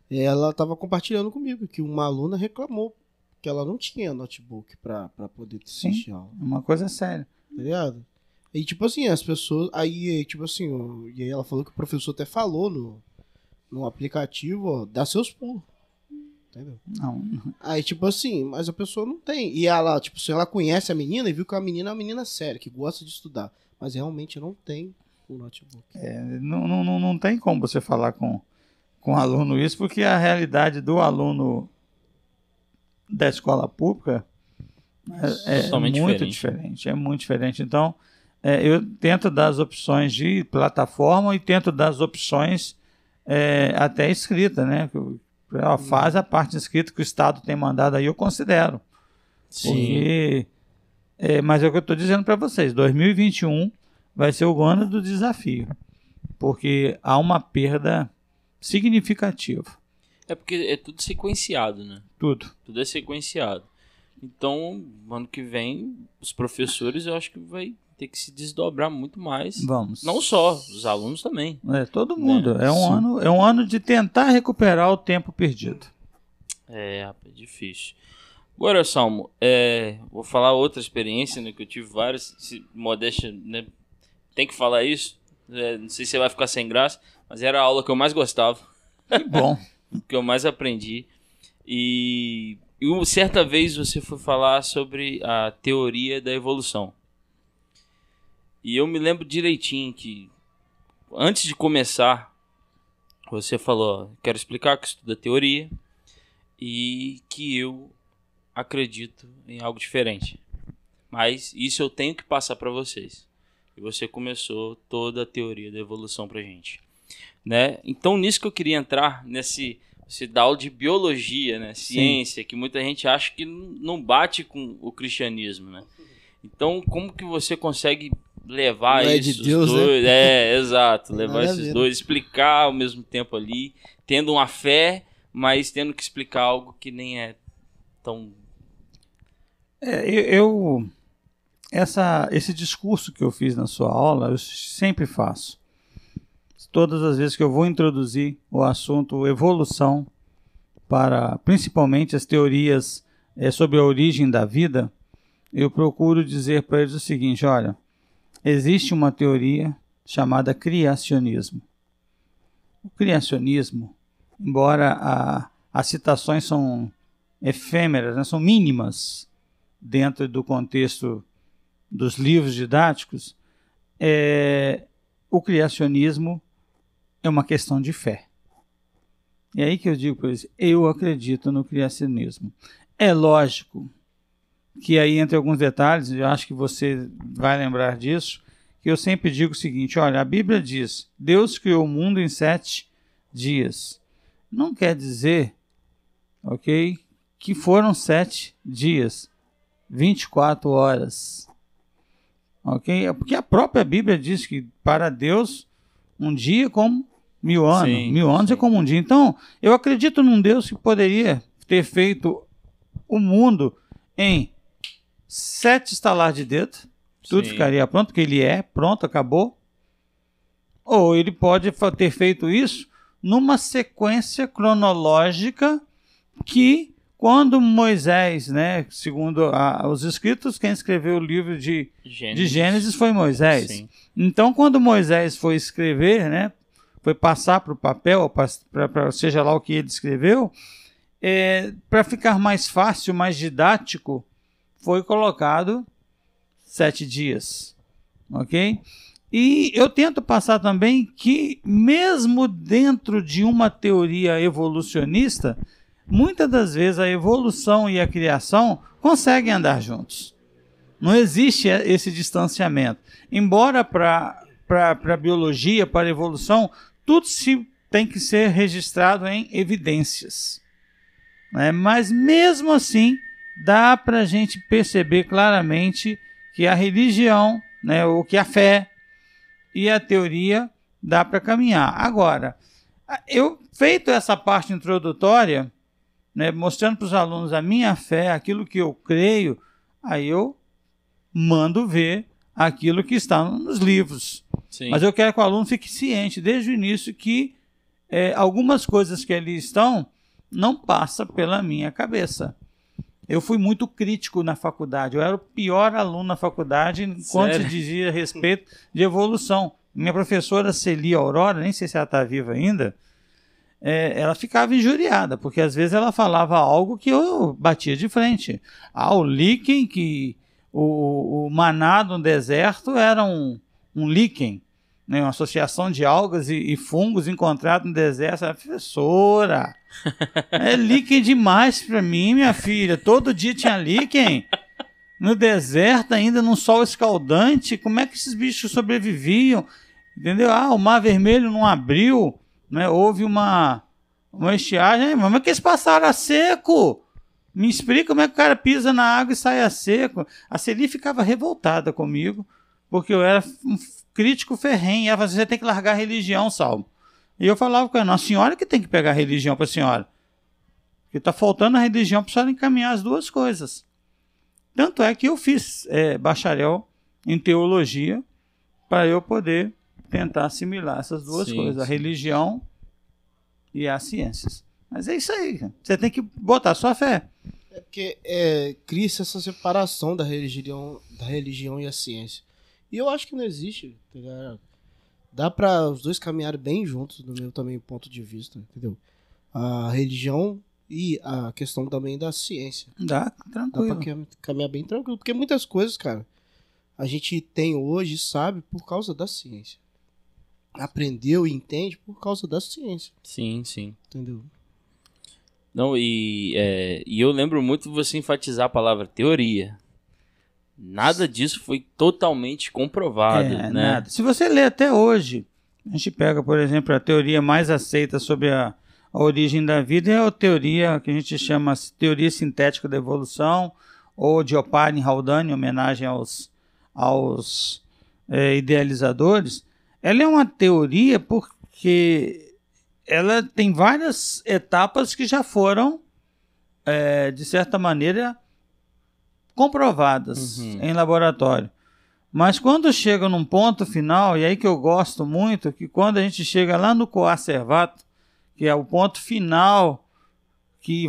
ela estava compartilhando comigo que uma aluna reclamou que ela não tinha notebook pra poder assistir aula. Uma coisa séria. Tá ligado? E tipo assim, as pessoas... Aí, tipo assim, e aí ela falou que o professor até falou no aplicativo, ó, dá seus pulos. Entendeu? Não. Aí, tipo assim, mas a pessoa não tem. E ela, tipo assim, ela conhece a menina e viu que a menina é uma menina séria, que gosta de estudar. Mas realmente não tem o notebook. Não tem como você falar com o aluno isso, porque a realidade do aluno da escola pública é muito diferente. É muito diferente. Então, eu tento dar as opções de plataforma e tento dar as opções até escrita, né? Faz a parte escrita que o Estado tem mandado aí, eu considero. Sim. Mas é o que eu estou dizendo para vocês, 2021 vai ser o ano do desafio, porque há uma perda significativa. É porque é tudo sequenciado, né? Tudo é sequenciado. Então, ano que vem, os professores eu acho que vai ter que se desdobrar muito mais. Vamos. Não só, os alunos também. Todo mundo. É um ano de tentar recuperar o tempo perdido. Rapaz, difícil. Agora, Salmo, vou falar outra experiência, né, que eu tive várias, modéstia, né, tem que falar isso, não sei se você vai ficar sem graça, mas era a aula que eu mais gostava. Que bom. Que eu mais aprendi. E certa vez você foi falar sobre a teoria da evolução. E eu me lembro direitinho que antes de começar, você falou, quero explicar que estuda teoria e que eu acredito em algo diferente. Mas isso eu tenho que passar para vocês. E você começou toda a teoria da evolução pra gente, né? Então nisso que eu queria entrar, nesse da aula de biologia, né? Ciência, sim, que muita gente acha que não bate com o cristianismo, né? Então como que você consegue levar esses de Deus, dois, né? Exato, levar esses dois, explicar ao mesmo tempo ali, tendo uma fé, mas tendo que explicar algo que nem é tão... Esse discurso que eu fiz na sua aula, eu sempre faço. Todas as vezes que eu vou introduzir o assunto evolução, para principalmente as teorias sobre a origem da vida, eu procuro dizer para eles o seguinte: olha, existe uma teoria chamada criacionismo. O criacionismo, embora as citações são efêmeras, né, são mínimas dentro do contexto dos livros didáticos, o criacionismo é uma questão de fé. E aí que eu digo para eles, eu acredito no criacionismo. É lógico que aí, entre alguns detalhes, eu acho que você vai lembrar disso, que eu sempre digo o seguinte: olha, a Bíblia diz, Deus criou o mundo em 7 dias. Não quer dizer, ok, que foram 7 dias, 24 horas. Ok? Porque a própria Bíblia diz que para Deus um dia é como 1000 anos. Sim, 1000 anos sim, é como um dia. Então, eu acredito num Deus que poderia ter feito o mundo em 7 estalar de dedo. Tudo, sim, ficaria pronto, porque ele pronto, acabou. Ou ele pode ter feito isso numa sequência cronológica que, quando Moisés, né, segundo os escritos, quem escreveu o livro de Gênesis foi Moisés. Sim. Então, quando Moisés foi escrever, né, foi passar para o papel, para seja lá o que ele escreveu, para ficar mais fácil, mais didático, foi colocado 7 dias. Ok? E eu tento passar também que, mesmo dentro de uma teoria evolucionista, muitas das vezes a evolução e a criação conseguem andar juntos. Não existe esse distanciamento. Embora para a biologia, para a evolução, tudo tem que ser registrado em evidências. Né? Mas mesmo assim, dá para a gente perceber claramente que a religião, né, ou que a fé e a teoria dá para caminhar. Agora, eu feito essa parte introdutória, né, mostrando para os alunos a minha fé, aquilo que eu creio, aí eu mando ver aquilo que está nos livros. Sim. Mas eu quero que o aluno fique ciente desde o início que algumas coisas que ali estão não passam pela minha cabeça. Eu fui muito crítico na faculdade, eu era o pior aluno na faculdade quando se dizia a respeito de evolução. Minha professora Celia Aurora, nem sei se ela está viva ainda, ela ficava injuriada, porque às vezes ela falava algo que eu batia de frente. O líquen, que o maná no deserto era um líquen, né, uma associação de algas e fungos encontrados no deserto. A professora, é líquen demais para mim, minha filha. Todo dia tinha líquen. No deserto, ainda num sol escaldante, como é que esses bichos sobreviviam? Entendeu? O Mar Vermelho não abriu, né? Houve uma estiagem. Mas como é que eles passaram a seco? Me explica como é que o cara pisa na água e sai a seco. A Celi ficava revoltada comigo, porque eu era um crítico ferrenho. Ela falava: você tem que largar a religião, Salmo. E eu falava com ela: a senhora que tem que pegar a religião para a senhora. Porque está faltando a religião para a senhora encaminhar as duas coisas. Tanto é que eu fiz bacharel em teologia para eu poder tentar assimilar essas duas coisas, a religião e as ciências. Mas é isso aí, você tem que botar a sua fé. É porque cria-se essa separação da religião e a ciência. E eu acho que não existe, tá ligado? Dá para os dois caminharem bem juntos, do meu também ponto de vista, entendeu? A religião e a questão também da ciência. Dá, tranquilo. Dá pra caminhar bem tranquilo, porque muitas coisas, cara, a gente tem hoje, sabe, por causa da ciência. Aprendeu e entende por causa da ciência. Sim, sim. Entendeu? Não, e eu lembro muito de você enfatizar a palavra teoria. Nada disso foi totalmente comprovado, né? Nada. Se você ler até hoje, a gente pega, por exemplo, a teoria mais aceita sobre a origem da vida é a teoria que a gente chama teoria sintética da evolução, ou de Oparin Haldane, em homenagem aos idealizadores. Ela é uma teoria porque ela tem várias etapas que já foram, de certa maneira, comprovadas em laboratório. Mas quando chega num ponto final, e aí que eu gosto muito, que quando a gente chega lá no coacervato, que é o ponto final, que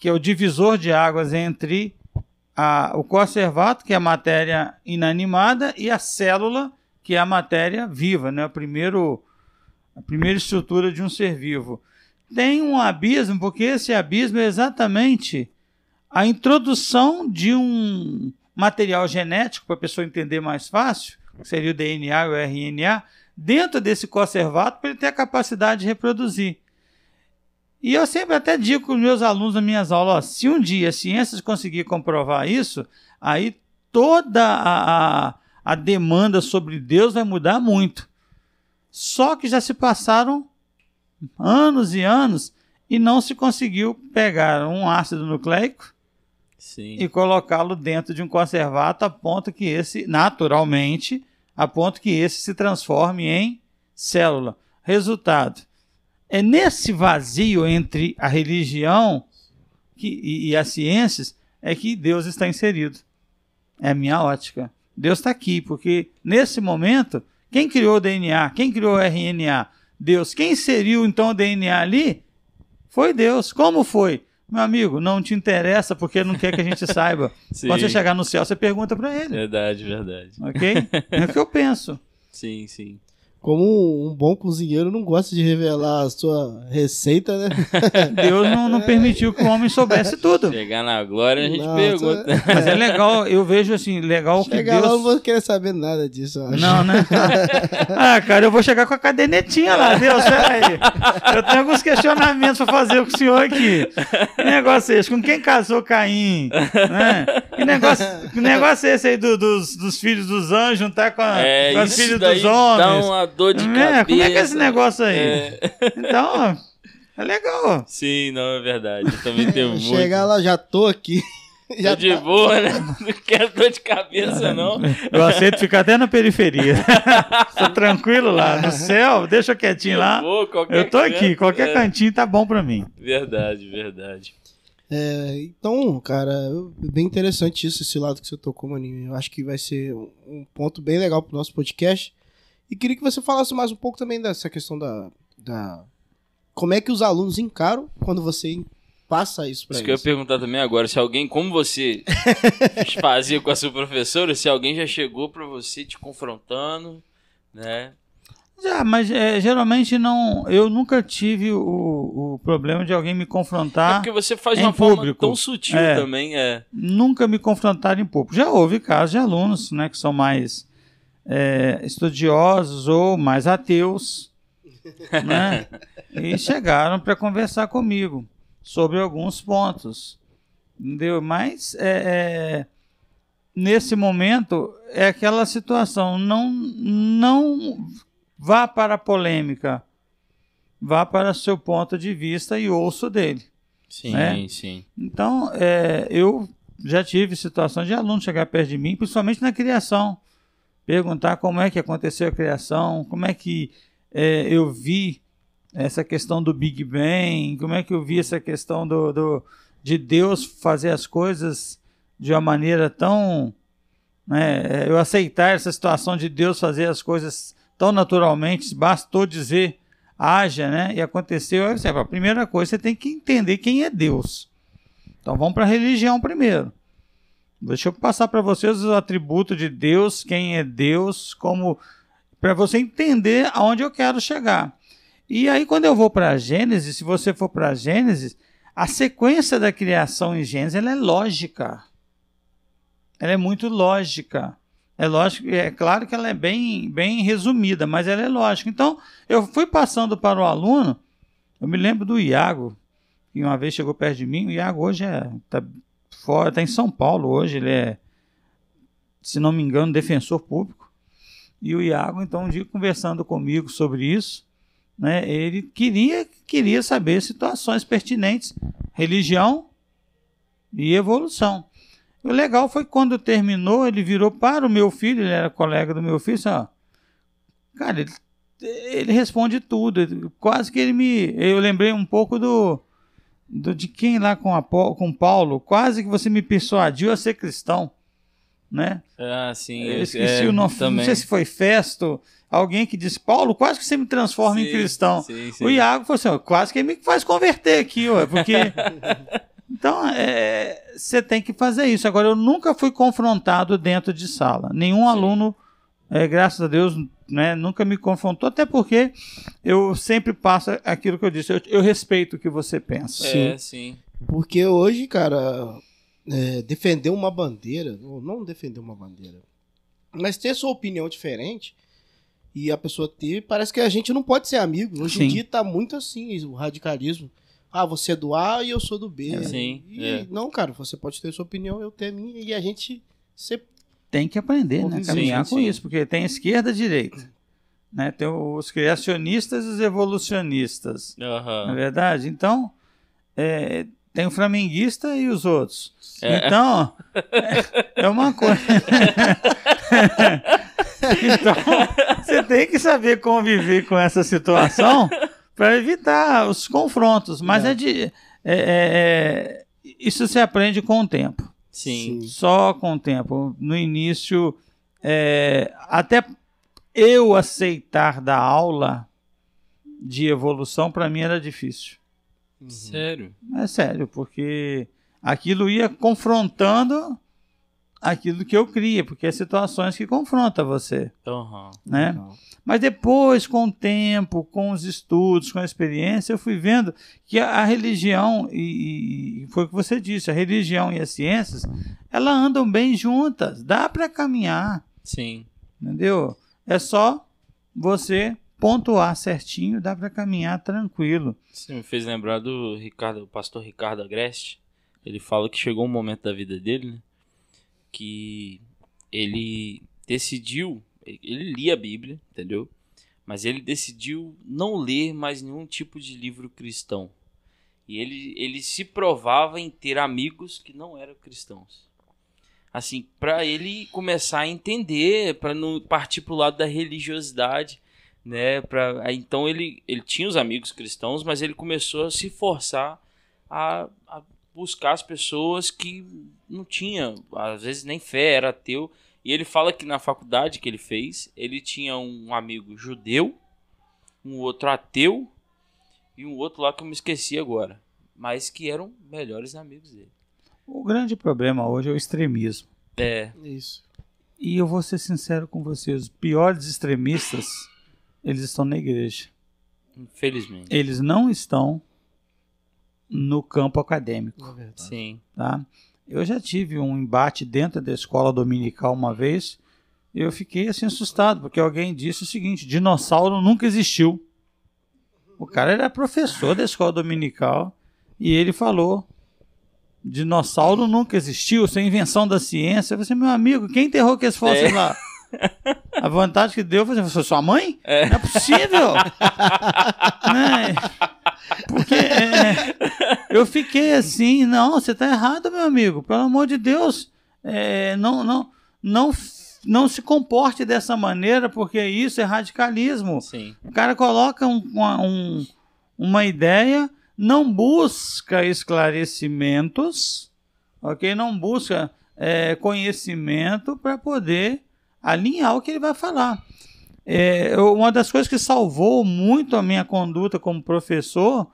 é o divisor de águas entre o coacervato, que é a matéria inanimada, e a célula, que é a matéria viva, né? A primeira estrutura de um ser vivo. Tem um abismo, porque esse abismo é exatamente a introdução de um material genético, para a pessoa entender mais fácil, que seria o DNA e o RNA, dentro desse coacervato, para ele ter a capacidade de reproduzir. E eu sempre até digo com os meus alunos nas minhas aulas, se um dia a ciência conseguir comprovar isso, aí toda a demanda sobre Deus vai mudar muito. Só que já se passaram anos e anos e não se conseguiu pegar um ácido nucleico e colocá-lo dentro de um coacervato a ponto que esse, naturalmente, se transforme em célula. Resultado, é nesse vazio entre a religião e as ciências é que Deus está inserido. É a minha ótica. Deus está aqui, porque nesse momento, quem criou o DNA? Quem criou o RNA? Deus. Quem inseriu então o DNA ali? Foi Deus. Como foi? Meu amigo, não te interessa porque não quer que a gente saiba. Quando você chegar no céu, você pergunta para ele. Verdade. Ok? É o que eu penso. Sim. Como um bom cozinheiro não gosta de revelar a sua receita, né? Deus não permitiu que o homem soubesse tudo. Chegar na glória, a gente pergunta. Mas é legal, eu vejo assim, legal que Deus... Chegar lá, eu não vou querer saber nada disso, eu acho. Não, né? Cara, eu vou chegar com a cadernetinha lá, Deus, peraí. Eu tenho alguns questionamentos pra fazer com o senhor aqui. Que negócio é esse? Com quem casou Caim? Né? Que negócio é esse aí dos filhos dos anjos juntar com os filhos dos homens? Dá uma dor de cabeça. Como é que é esse negócio aí? Então, é legal. Sim, não, é verdade. Eu também tenho muito. Chegar lá, já tô aqui. Já tô de boa, né? Não quero dor de cabeça, não. Eu aceito ficar até na periferia. Tô tranquilo lá. No céu, deixa quietinho lá. Eu tô aqui, qualquer cantinho tá bom pra mim. Verdade. Então, cara, bem interessante isso, esse lado que você tocou, Maninho. Eu acho que vai ser um ponto bem legal pro nosso podcast. E queria que você falasse mais um pouco também dessa questão da como é que os alunos encaram quando você passa isso pra eles. Isso que eu ia perguntar também agora, se alguém, como você fazia com a sua professora, se alguém já chegou pra você te confrontando, né? Já, mas geralmente não, eu nunca tive o problema de alguém me confrontar. É porque você faz em uma público. forma tão sutil também. Nunca me confrontaram em público. Já houve casos de alunos, né, que são mais estudiosos ou mais ateus, né, e chegaram para conversar comigo sobre alguns pontos, entendeu? Mas nesse momento é aquela situação, não vá para a polêmica, vá para seu ponto de vista e ouço dele. Sim, né? sim. Então, eu já tive situações de alunos chegar perto de mim, principalmente na criação, perguntar como é que aconteceu a criação, como é que eu vi essa questão do Big Bang, como é que eu vi essa questão de Deus fazer as coisas de uma maneira tão... né, eu aceitar essa situação de Deus fazer as coisas tão naturalmente, bastou dizer, haja, né, e aconteceu. A primeira coisa, você tem que entender quem é Deus. Então vamos para a religião primeiro. Deixa eu passar para vocês os atributos de Deus, quem é Deus, como para você entender aonde eu quero chegar. E aí quando eu vou para Gênesis, se você for para Gênesis, a sequência da criação em Gênesis ela é lógica. Ela é muito lógica. É lógico, é claro que ela é bem resumida, mas ela é lógica. Então, eu fui passando para o aluno, eu me lembro do Iago, e uma vez chegou perto de mim. O Iago hoje está fora, está em São Paulo hoje, ele é, se não me engano, defensor público. E o Iago, então, um dia conversando comigo sobre isso, né, ele queria saber situações pertinentes, religião e evolução. O legal foi que quando terminou, ele virou para o meu filho, ele era colega do meu filho, disse, ó, cara, ele responde tudo, quase que eu lembrei um pouco de quem lá com Paulo, quase que você me persuadiu a ser cristão, né? Ah, sim. Eu esqueci o nome, não sei se foi Festo, alguém que disse, Paulo, quase que você me transforma em cristão. Sim. O Iago falou assim, ó, quase que me faz converter aqui, ó, porque... Então, você tem que fazer isso. Agora, eu nunca fui confrontado dentro de sala. Nenhum aluno, graças a Deus, né, nunca me confrontou, até porque eu sempre passo aquilo que eu disse. Eu respeito o que você pensa. Sim. Porque hoje, cara, defender uma bandeira, ou não defender uma bandeira, mas ter sua opinião diferente e a pessoa ter, parece que a gente não pode ser amigo. Hoje em dia tá muito assim, o radicalismo. Ah, você é do A e eu sou do B. Não, cara, você pode ter sua opinião, eu tenho a minha, e a gente tem que aprender, né? Caminhar com isso, porque tem esquerda e direita. Né? Tem os criacionistas e os evolucionistas. Não é verdade? Então, tem o flamenguista e os outros. Então, é uma coisa. Então, você tem que saber conviver com essa situação para evitar os confrontos, mas isso se aprende com o tempo. Sim. Só com o tempo. No início, até eu aceitar da aula de evolução, para mim era difícil. Sério? É sério, porque aquilo ia confrontando aquilo que eu cria, porque é situações que confrontam você. Né? Mas depois, com o tempo, com os estudos, com a experiência, eu fui vendo que a religião, e foi o que você disse, a religião e as ciências, elas andam bem juntas, dá para caminhar. Sim. Entendeu? É só você pontuar certinho, dá para caminhar tranquilo. Você me fez lembrar do pastor Ricardo Agreste. Ele fala que chegou um momento da vida dele, né, que ele decidiu, ele lia a Bíblia, entendeu? Mas ele decidiu não ler mais nenhum tipo de livro cristão. E ele se provava em ter amigos que não eram cristãos. Assim, para ele começar a entender, para não partir pro lado da religiosidade, né? Então ele tinha os amigos cristãos, mas ele começou a se forçar a buscar as pessoas que não tinham, às vezes nem fé, era ateu. E ele fala que na faculdade que ele fez, ele tinha um amigo judeu, um outro ateu e um outro lá que eu me esqueci agora, mas que eram melhores amigos dele. O grande problema hoje é o extremismo. Isso. E eu vou ser sincero com vocês, os piores extremistas, eles estão na igreja. Infelizmente. Eles não estão no campo acadêmico. Sim. Tá? Eu já tive um embate dentro da escola dominical uma vez, e eu fiquei assim assustado, porque alguém disse o seguinte: dinossauro nunca existiu. O cara era professor da escola dominical, e ele falou: dinossauro nunca existiu, isso é invenção da ciência. Eu falei assim, meu amigo, quem enterrou que eles fossem lá? A vantagem que deu foi assim, sua mãe? Não é possível. Né? Porque eu fiquei assim, não, você está errado, meu amigo, pelo amor de Deus, não se comporte dessa maneira, porque isso é radicalismo. Sim. O cara coloca uma ideia, não busca esclarecimentos, ok? Não busca conhecimento para poder alinhar o que ele vai falar. Uma das coisas que salvou muito a minha conduta como professor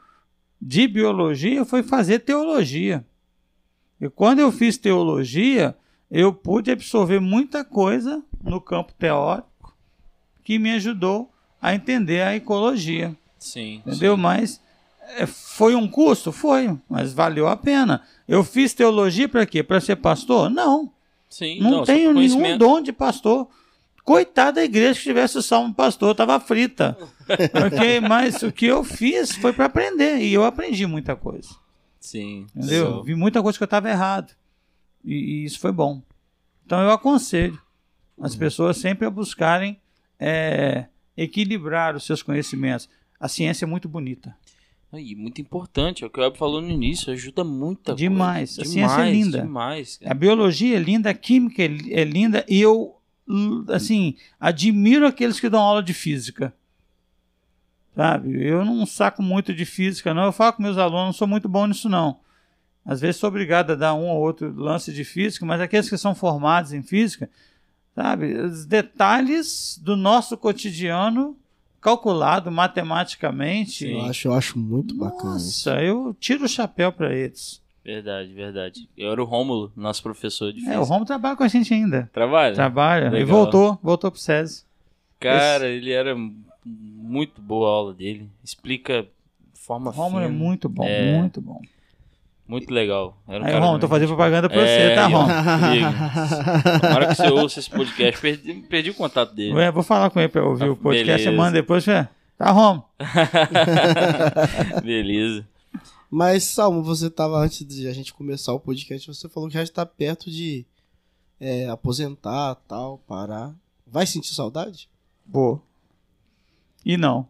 de biologia foi fazer teologia. E quando eu fiz teologia, eu pude absorver muita coisa no campo teórico que me ajudou a entender a ecologia. Sim. Entendeu? Sim. Mas foi um custo? Foi, mas valeu a pena. Eu fiz teologia para quê? Para ser pastor? Não. Sim, não tenho nenhum dom de pastor. Coitado da igreja que tivesse o salmo pastor, estava frita. Okay? Mas o que eu fiz foi para aprender, e eu aprendi muita coisa. Sim. Entendeu? Vi muita coisa que eu estava errado. E isso foi bom. Então eu aconselho as pessoas sempre a buscarem equilibrar os seus conhecimentos. A ciência é muito bonita. E muito importante, é o que o Web falou no início, ajuda muita Demais. coisa. A ciência é linda. Demais. A biologia é linda, a química é linda, e eu, assim, admiro aqueles que dão aula de física. Sabe? Eu não saco muito de física, não. Eu falo com meus alunos, não sou muito bom nisso, não. Às vezes sou obrigado a dar um ou outro lance de física, mas aqueles que são formados em física, sabe? Os detalhes do nosso cotidiano calculado matematicamente. Eu acho muito bacana isso. Nossa, eu tiro o chapéu para eles. Verdade, verdade. Eu era o Rômulo, nosso professor de física. O Rômulo trabalha com a gente ainda. Trabalha? Trabalha. Legal. E voltou pro SESI. Cara, ele era muito boa a aula dele. Explica de forma O Rômulo é fina. muito bom, muito bom. Muito legal. Era um Aí, cara Rômulo, tô fazendo propaganda pra você, tá, aí, Rômulo? Tomara que você ouça esse podcast. Perdi o contato dele. Vou falar com ele pra ouvir o podcast, beleza. manda depois, tá, Rômulo? Beleza. Mas, Salmo, você tava, antes de a gente começar o podcast, você falou que já está perto de aposentar, tal, parar. Vai sentir saudade? Vou. E não.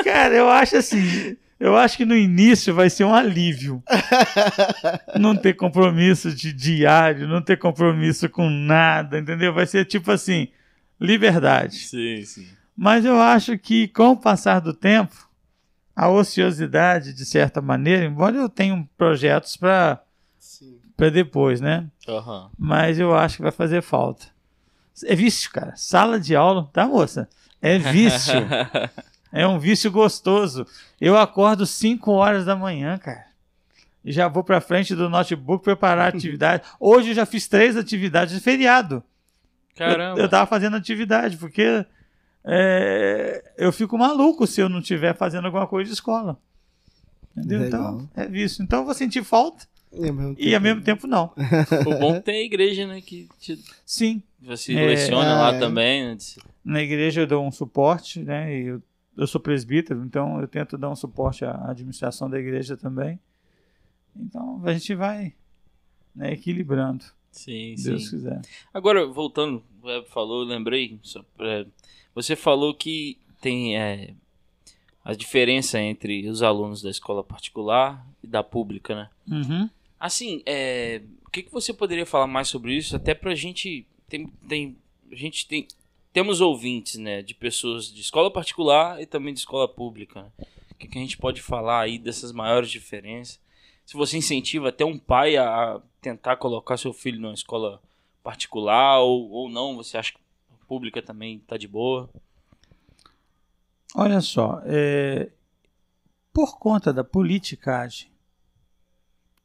Cara, eu acho que no início vai ser um alívio. Não ter compromisso de diário, não ter compromisso com nada, entendeu? Vai ser tipo assim, liberdade. Sim, sim. Mas eu acho que com o passar do tempo, a ociosidade, de certa maneira, embora eu tenha projetos para depois, né? Uhum. Mas eu acho que vai fazer falta. É vício, cara. Sala de aula, tá, moça? É vício. É um vício gostoso. Eu acordo 5 horas da manhã, cara. E já vou pra frente do notebook preparar a atividade. Hoje eu já fiz 3 atividades de feriado. Caramba. Eu tava fazendo atividade, porque eu fico maluco se eu não estiver fazendo alguma coisa de escola. Entendeu? Legal. Então, é vício. Então eu vou sentir falta e ao mesmo tempo não. O bom é que tem a igreja, né? Sim. Você leciona lá também, né? Na igreja eu dou um suporte, né? E eu sou presbítero, então eu tento dar um suporte à administração da igreja também. Então a gente vai, né, equilibrando. Sim, Deus quiser. Agora, voltando, o Web falou, eu lembrei. Você falou que tem a diferença entre os alunos da escola particular e da pública, né? Uhum. Assim, o que você poderia falar mais sobre isso? Até pra gente... Temos ouvintes, né, de pessoas de escola particular e também de escola pública, né? O que a gente pode falar aí dessas maiores diferenças? Se você incentiva até um pai a tentar colocar seu filho numa escola particular ou não, você acha que a pública também está de boa? Olha só, por conta da politicagem,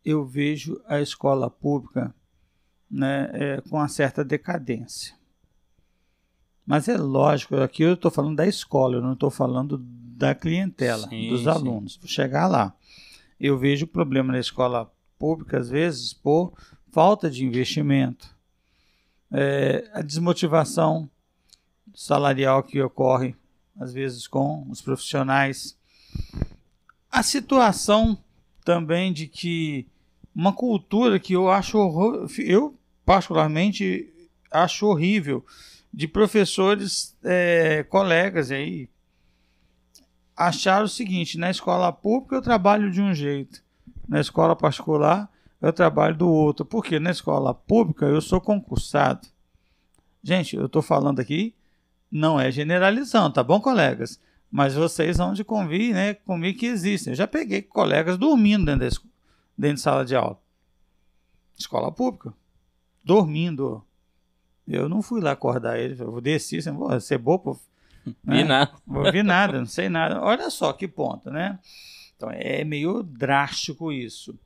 eu vejo a escola pública, né, com uma certa decadência. Mas é lógico, aqui eu estou falando da escola, eu não estou falando da clientela, dos alunos. Vou chegar lá. Eu vejo problema na escola pública, às vezes, por falta de investimento, a desmotivação salarial que ocorre, às vezes, com os profissionais. A situação também de que uma cultura que eu acho eu particularmente acho horrível, de professores, colegas aí, acharam o seguinte: na escola pública eu trabalho de um jeito, na escola particular eu trabalho do outro, porque na escola pública eu sou concursado. Gente, eu estou falando aqui, não é generalizando, tá bom, colegas? Mas vocês vão de convir, né, comigo que existem. Eu já peguei colegas dormindo dentro de sala de aula. Escola pública. Dormindo. Eu não fui lá acordar ele, eu desci, vou ser bobo. Vi nada. Vou vi nada, não sei nada. Olha só que ponto, né? Então é meio drástico isso.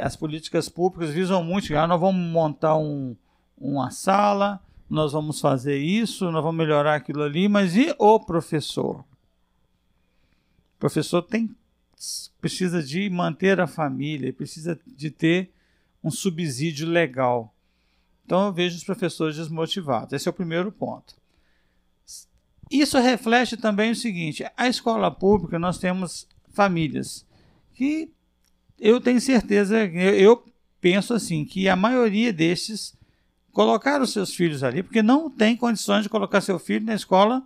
As políticas públicas visam muito, nós vamos montar uma sala, nós vamos fazer isso, nós vamos melhorar aquilo ali, mas e o professor? O professor precisa de manter a família, precisa de ter um subsídio legal. Então eu vejo os professores desmotivados. Esse é o primeiro ponto. Isso reflete também o seguinte: a escola pública, nós temos famílias que eu tenho certeza, eu penso assim, que a maioria destes colocaram os seus filhos ali porque não tem condições de colocar seu filho na escola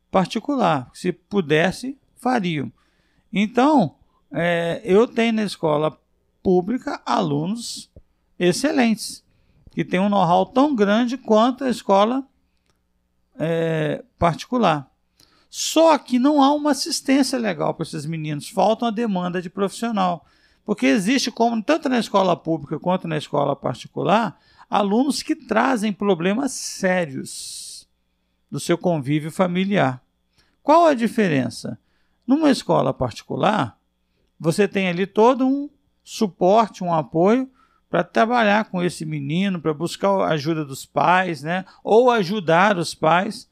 particular. Se pudesse, fariam. Então, eu tenho na escola pública alunos excelentes, que têm um know-how tão grande quanto a escola particular. Só que não há uma assistência legal para esses meninos, falta uma demanda de profissional. Porque existe, como tanto na escola pública quanto na escola particular, alunos que trazem problemas sérios do seu convívio familiar. Qual a diferença? Numa escola particular, você tem ali todo um suporte, um apoio para trabalhar com esse menino, para buscar a ajuda dos pais, né? Ou ajudar os pais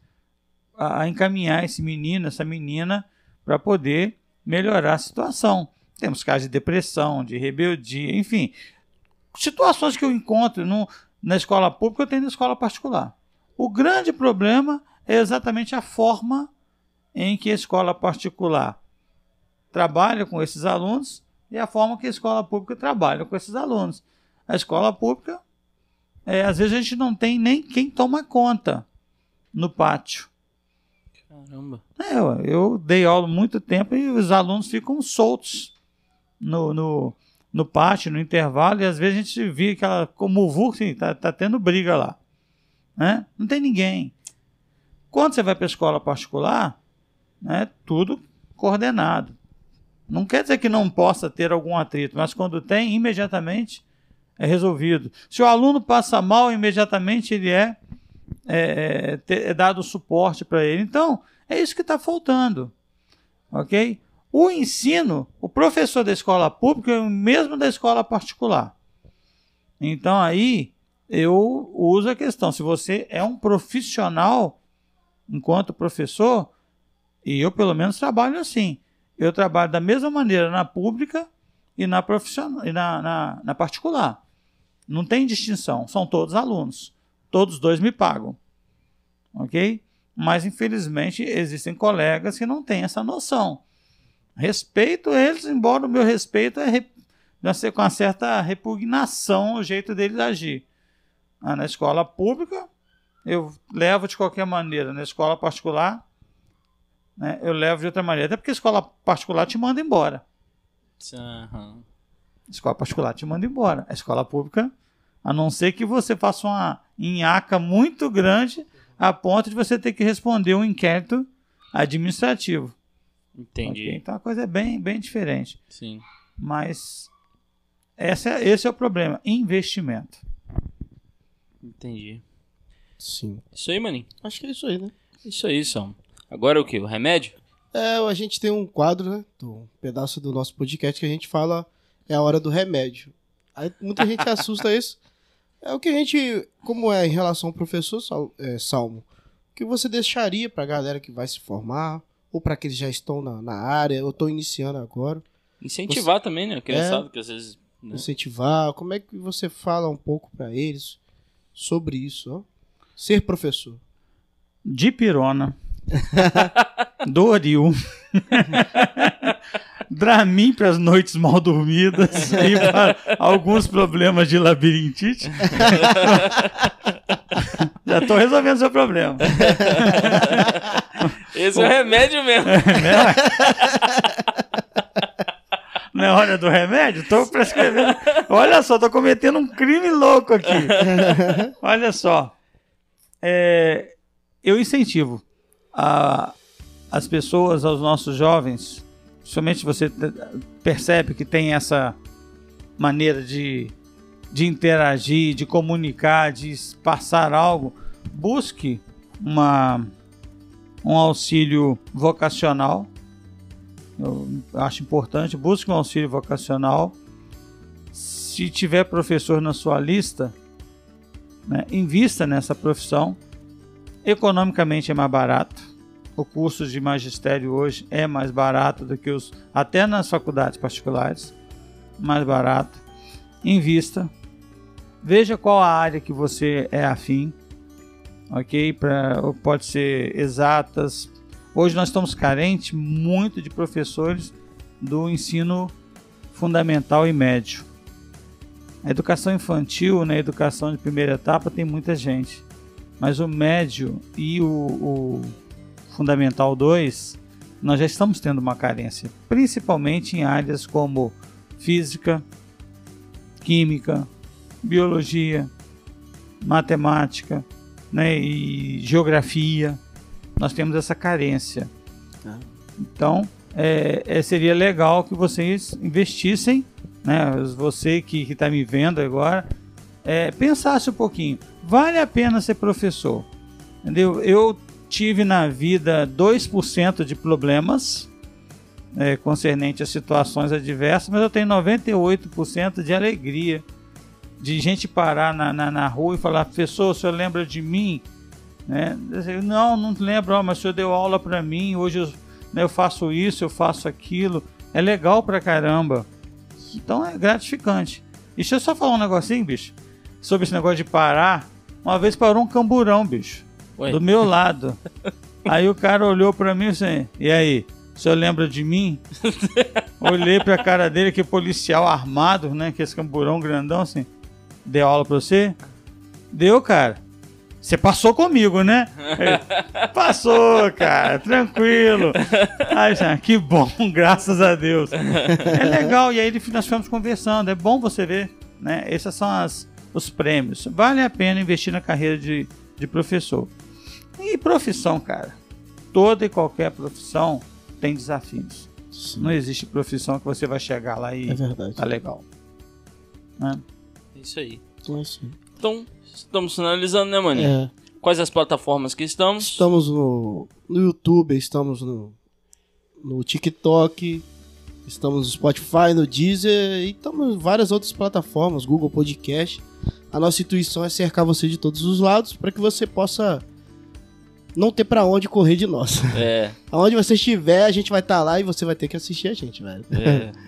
a encaminhar esse menino, essa menina, para poder melhorar a situação. Temos casos de depressão, de rebeldia, enfim, situações que eu encontro na escola pública, eu tenho na escola particular. O grande problema é exatamente a forma em que a escola particular trabalha com esses alunos e a forma que a escola pública trabalha com esses alunos. A escola pública, às vezes a gente não tem nem quem toma conta no pátio. Caramba. Eu dei aula há muito tempo e os alunos ficam soltos no pátio, no intervalo, e às vezes a gente vê aquela como assim, tá tendo briga lá, né? Não tem ninguém. Quando você vai para a escola particular, tudo coordenado. Não quer dizer que não possa ter algum atrito, mas quando tem, imediatamente é resolvido. Se o aluno passa mal, imediatamente ele é dado suporte para ele. Então, é isso que está faltando. Ok? O ensino, o professor da escola pública é o mesmo da escola particular. Então, aí, eu uso a questão. Se você é um profissional, enquanto professor, e eu pelo menos trabalho assim. Eu trabalho da mesma maneira na pública e na profissional, e na particular. Não tem distinção, são todos alunos. Todos os dois me pagam. Ok? Mas, infelizmente, existem colegas que não têm essa noção. Respeito eles, embora o meu respeito ser com uma certa repugnação o jeito deles agir. Na escola pública, eu levo de qualquer maneira. Na escola particular, eu levo de outra maneira. Até porque a escola particular te manda embora. Uhum. A escola particular te manda embora. A escola pública, a não ser que você faça uma nhaca muito grande a ponto de você ter que responder um inquérito administrativo. Entendi. Okay? Então a coisa é bem, bem diferente. Sim. Mas esse é o problema. Investimento. Entendi. Sim. Isso aí, maninho. Acho que é isso aí, né? Isso aí, Sam. Agora o quê? O remédio? A gente tem um quadro, né? Um pedaço do nosso podcast que a gente fala é a hora do remédio. Aí muita gente assusta isso. É o que a gente, como é em relação ao professor Salmo, o que você deixaria pra galera que vai se formar, ou para aqueles que já estão na área, ou estão iniciando agora? Incentivar também, né? A criançada, que às vezes... Né? Incentivar. Como é que você fala um pouco para eles sobre isso, ó? Ser professor. Dipirona. Doril. Dramin para as noites mal dormidas e para alguns problemas de labirintite. Já estou resolvendo seu problema. Esse é o remédio mesmo. Não é hora do remédio? Estou prescrevendo. Olha só, estou cometendo um crime louco aqui. Olha só. Eu incentivo as pessoas, aos nossos jovens, principalmente você percebe que tem essa maneira de interagir, de comunicar, de passar algo, busque um auxílio vocacional. Eu acho importante, busque um auxílio vocacional. Se tiver professor na sua lista, invista nessa profissão. Economicamente é mais barato. O curso de magistério hoje é mais barato do que até nas faculdades particulares, mais barato. Invista. Veja qual a área que você é afim. ok? Pode ser exatas. Hoje nós estamos carentes muito de professores do ensino fundamental e médio. A educação infantil, né, a educação de primeira etapa tem muita gente, mas o médio e o fundamental 2, nós já estamos tendo uma carência, principalmente em áreas como física, química, biologia, matemática, né, e geografia. Nós temos essa carência. Então, seria legal que vocês investissem, né, você que está me vendo agora, pensasse um pouquinho. Vale a pena ser professor? Entendeu? Eu tive na vida 2% de problemas concernente a situações adversas, mas eu tenho 98% de alegria, de gente parar na rua e falar: professor, o senhor lembra de mim? Né? Não lembro, mas o senhor deu aula para mim, hoje eu faço isso, eu faço aquilo. É legal pra caramba. Então é gratificante. E deixa eu só falar um negocinho, bicho, sobre esse negócio de parar. Uma vez parou um camburão, bicho, do meu lado. Aí o cara olhou pra mim assim: e aí, o senhor lembra de mim? Olhei pra cara dele, que policial armado, né? Que esse camburão grandão assim. Deu aula pra você? Deu, cara. Você passou comigo, né? Passou, cara, tranquilo. Aí, que bom, graças a Deus. É legal, e aí nós ficamos conversando. É bom você ver, né? Esses são os prêmios. Vale a pena investir na carreira de professor. E profissão, cara. Toda e qualquer profissão tem desafios. Sim. Não existe profissão que você vai chegar lá e tá legal. Né? É isso aí. Assim. Então, estamos finalizando, né, maninho? Quais as plataformas que estamos? Estamos no YouTube, estamos no TikTok, estamos no Spotify, no Deezer e estamos em várias outras plataformas, Google Podcast. A nossa intuição é cercar você de todos os lados para que você possa não ter pra onde correr de nós. Aonde você estiver, a gente vai estar lá e você vai ter que assistir a gente, velho.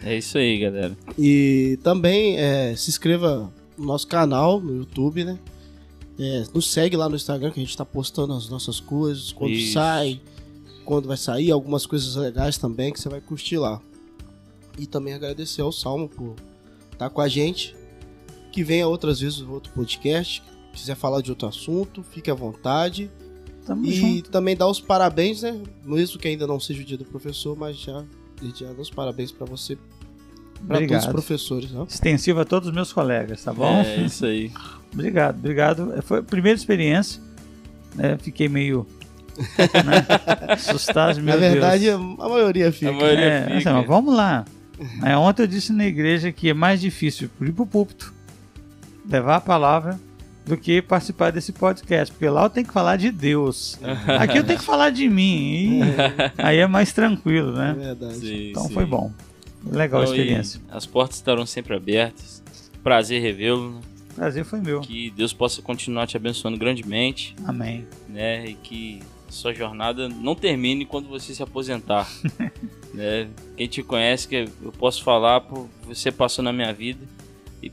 É isso aí, galera. E também se inscreva no nosso canal no YouTube, né? Nos segue lá no Instagram, que a gente tá postando as nossas coisas, quando sai, quando vai sair, algumas coisas legais também que você vai curtir lá. E também agradecer ao Salmo por estar com a gente, que venha outras vezes no outro podcast, quiser falar de outro assunto, fique à vontade. Tamo e junto. Também dar os parabéns, né? Mesmo que ainda não seja o dia do professor, mas já dar os parabéns para você, para todos os professores, né? Extensivo a todos os meus colegas, tá bom? É isso aí. Obrigado. Foi a primeira experiência, né? Fiquei meio assustado, meu Deus. Na verdade, a maioria fica. Assim, mas vamos lá. Ontem eu disse na igreja que é mais difícil ir pro púlpito, levar a palavra, do que participar desse podcast, porque lá eu tenho que falar de Deus. Aqui eu tenho que falar de mim. E aí é mais tranquilo, né? É verdade. Sim, então sim. Foi bom. Legal a experiência. As portas estarão sempre abertas. Prazer revê-lo. Né? Prazer foi meu. Que Deus possa continuar te abençoando grandemente. Amém. Né? E que sua jornada não termine quando você se aposentar. Né? Quem te conhece, que eu posso falar, você passou na minha vida e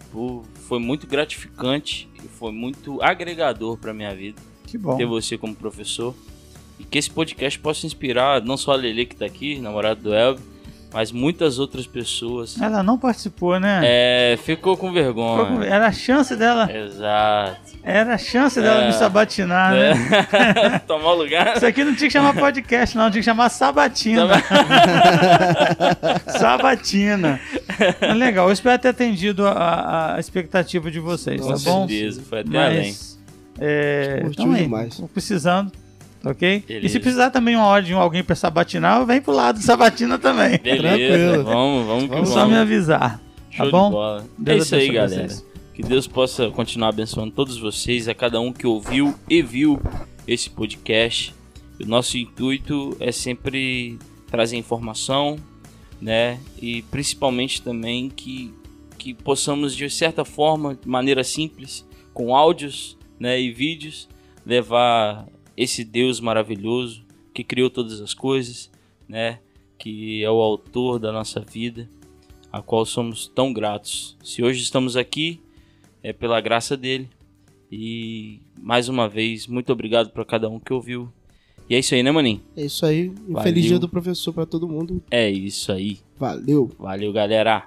foi muito gratificante e foi muito agregador para minha vida. Que bom. Ter você como professor. E que esse podcast possa inspirar não só a Lelê, que tá aqui, namorada do Elvio, mas muitas outras pessoas. Ela não participou, né? Ficou com vergonha. Era a chance dela. Exato. Era a chance dela me sabatinar, né? Tomar o lugar. Isso aqui não tinha que chamar podcast, não. Tinha que chamar sabatina. Sabatina. Legal. Eu espero ter atendido a expectativa de vocês, Com tá bom? Com certeza. Foi até além. Curtiu demais. Tô precisando. Ok? Beleza. E se precisar também uma hora de alguém pra sabatinar, vem pro lado do sabatina também. Beleza. Tranquilo. Vamos só me avisar. Show Tá bom? de bola. Deus É isso aí, abençoe galera. vocês. Que Deus possa continuar abençoando todos vocês, a cada um que ouviu e viu esse podcast. O nosso intuito é sempre trazer informação, né? E principalmente também que possamos, de certa forma, de maneira simples, com áudios, né, e vídeos, levar esse Deus maravilhoso que criou todas as coisas, né? Que é o autor da nossa vida, a qual somos tão gratos. Se hoje estamos aqui, é pela graça dele, E mais uma vez, muito obrigado pra cada um que ouviu. E é isso aí, né, maninho? É isso aí. Um Valeu. feliz dia do professor pra todo mundo. É isso aí. Valeu. Valeu, galera.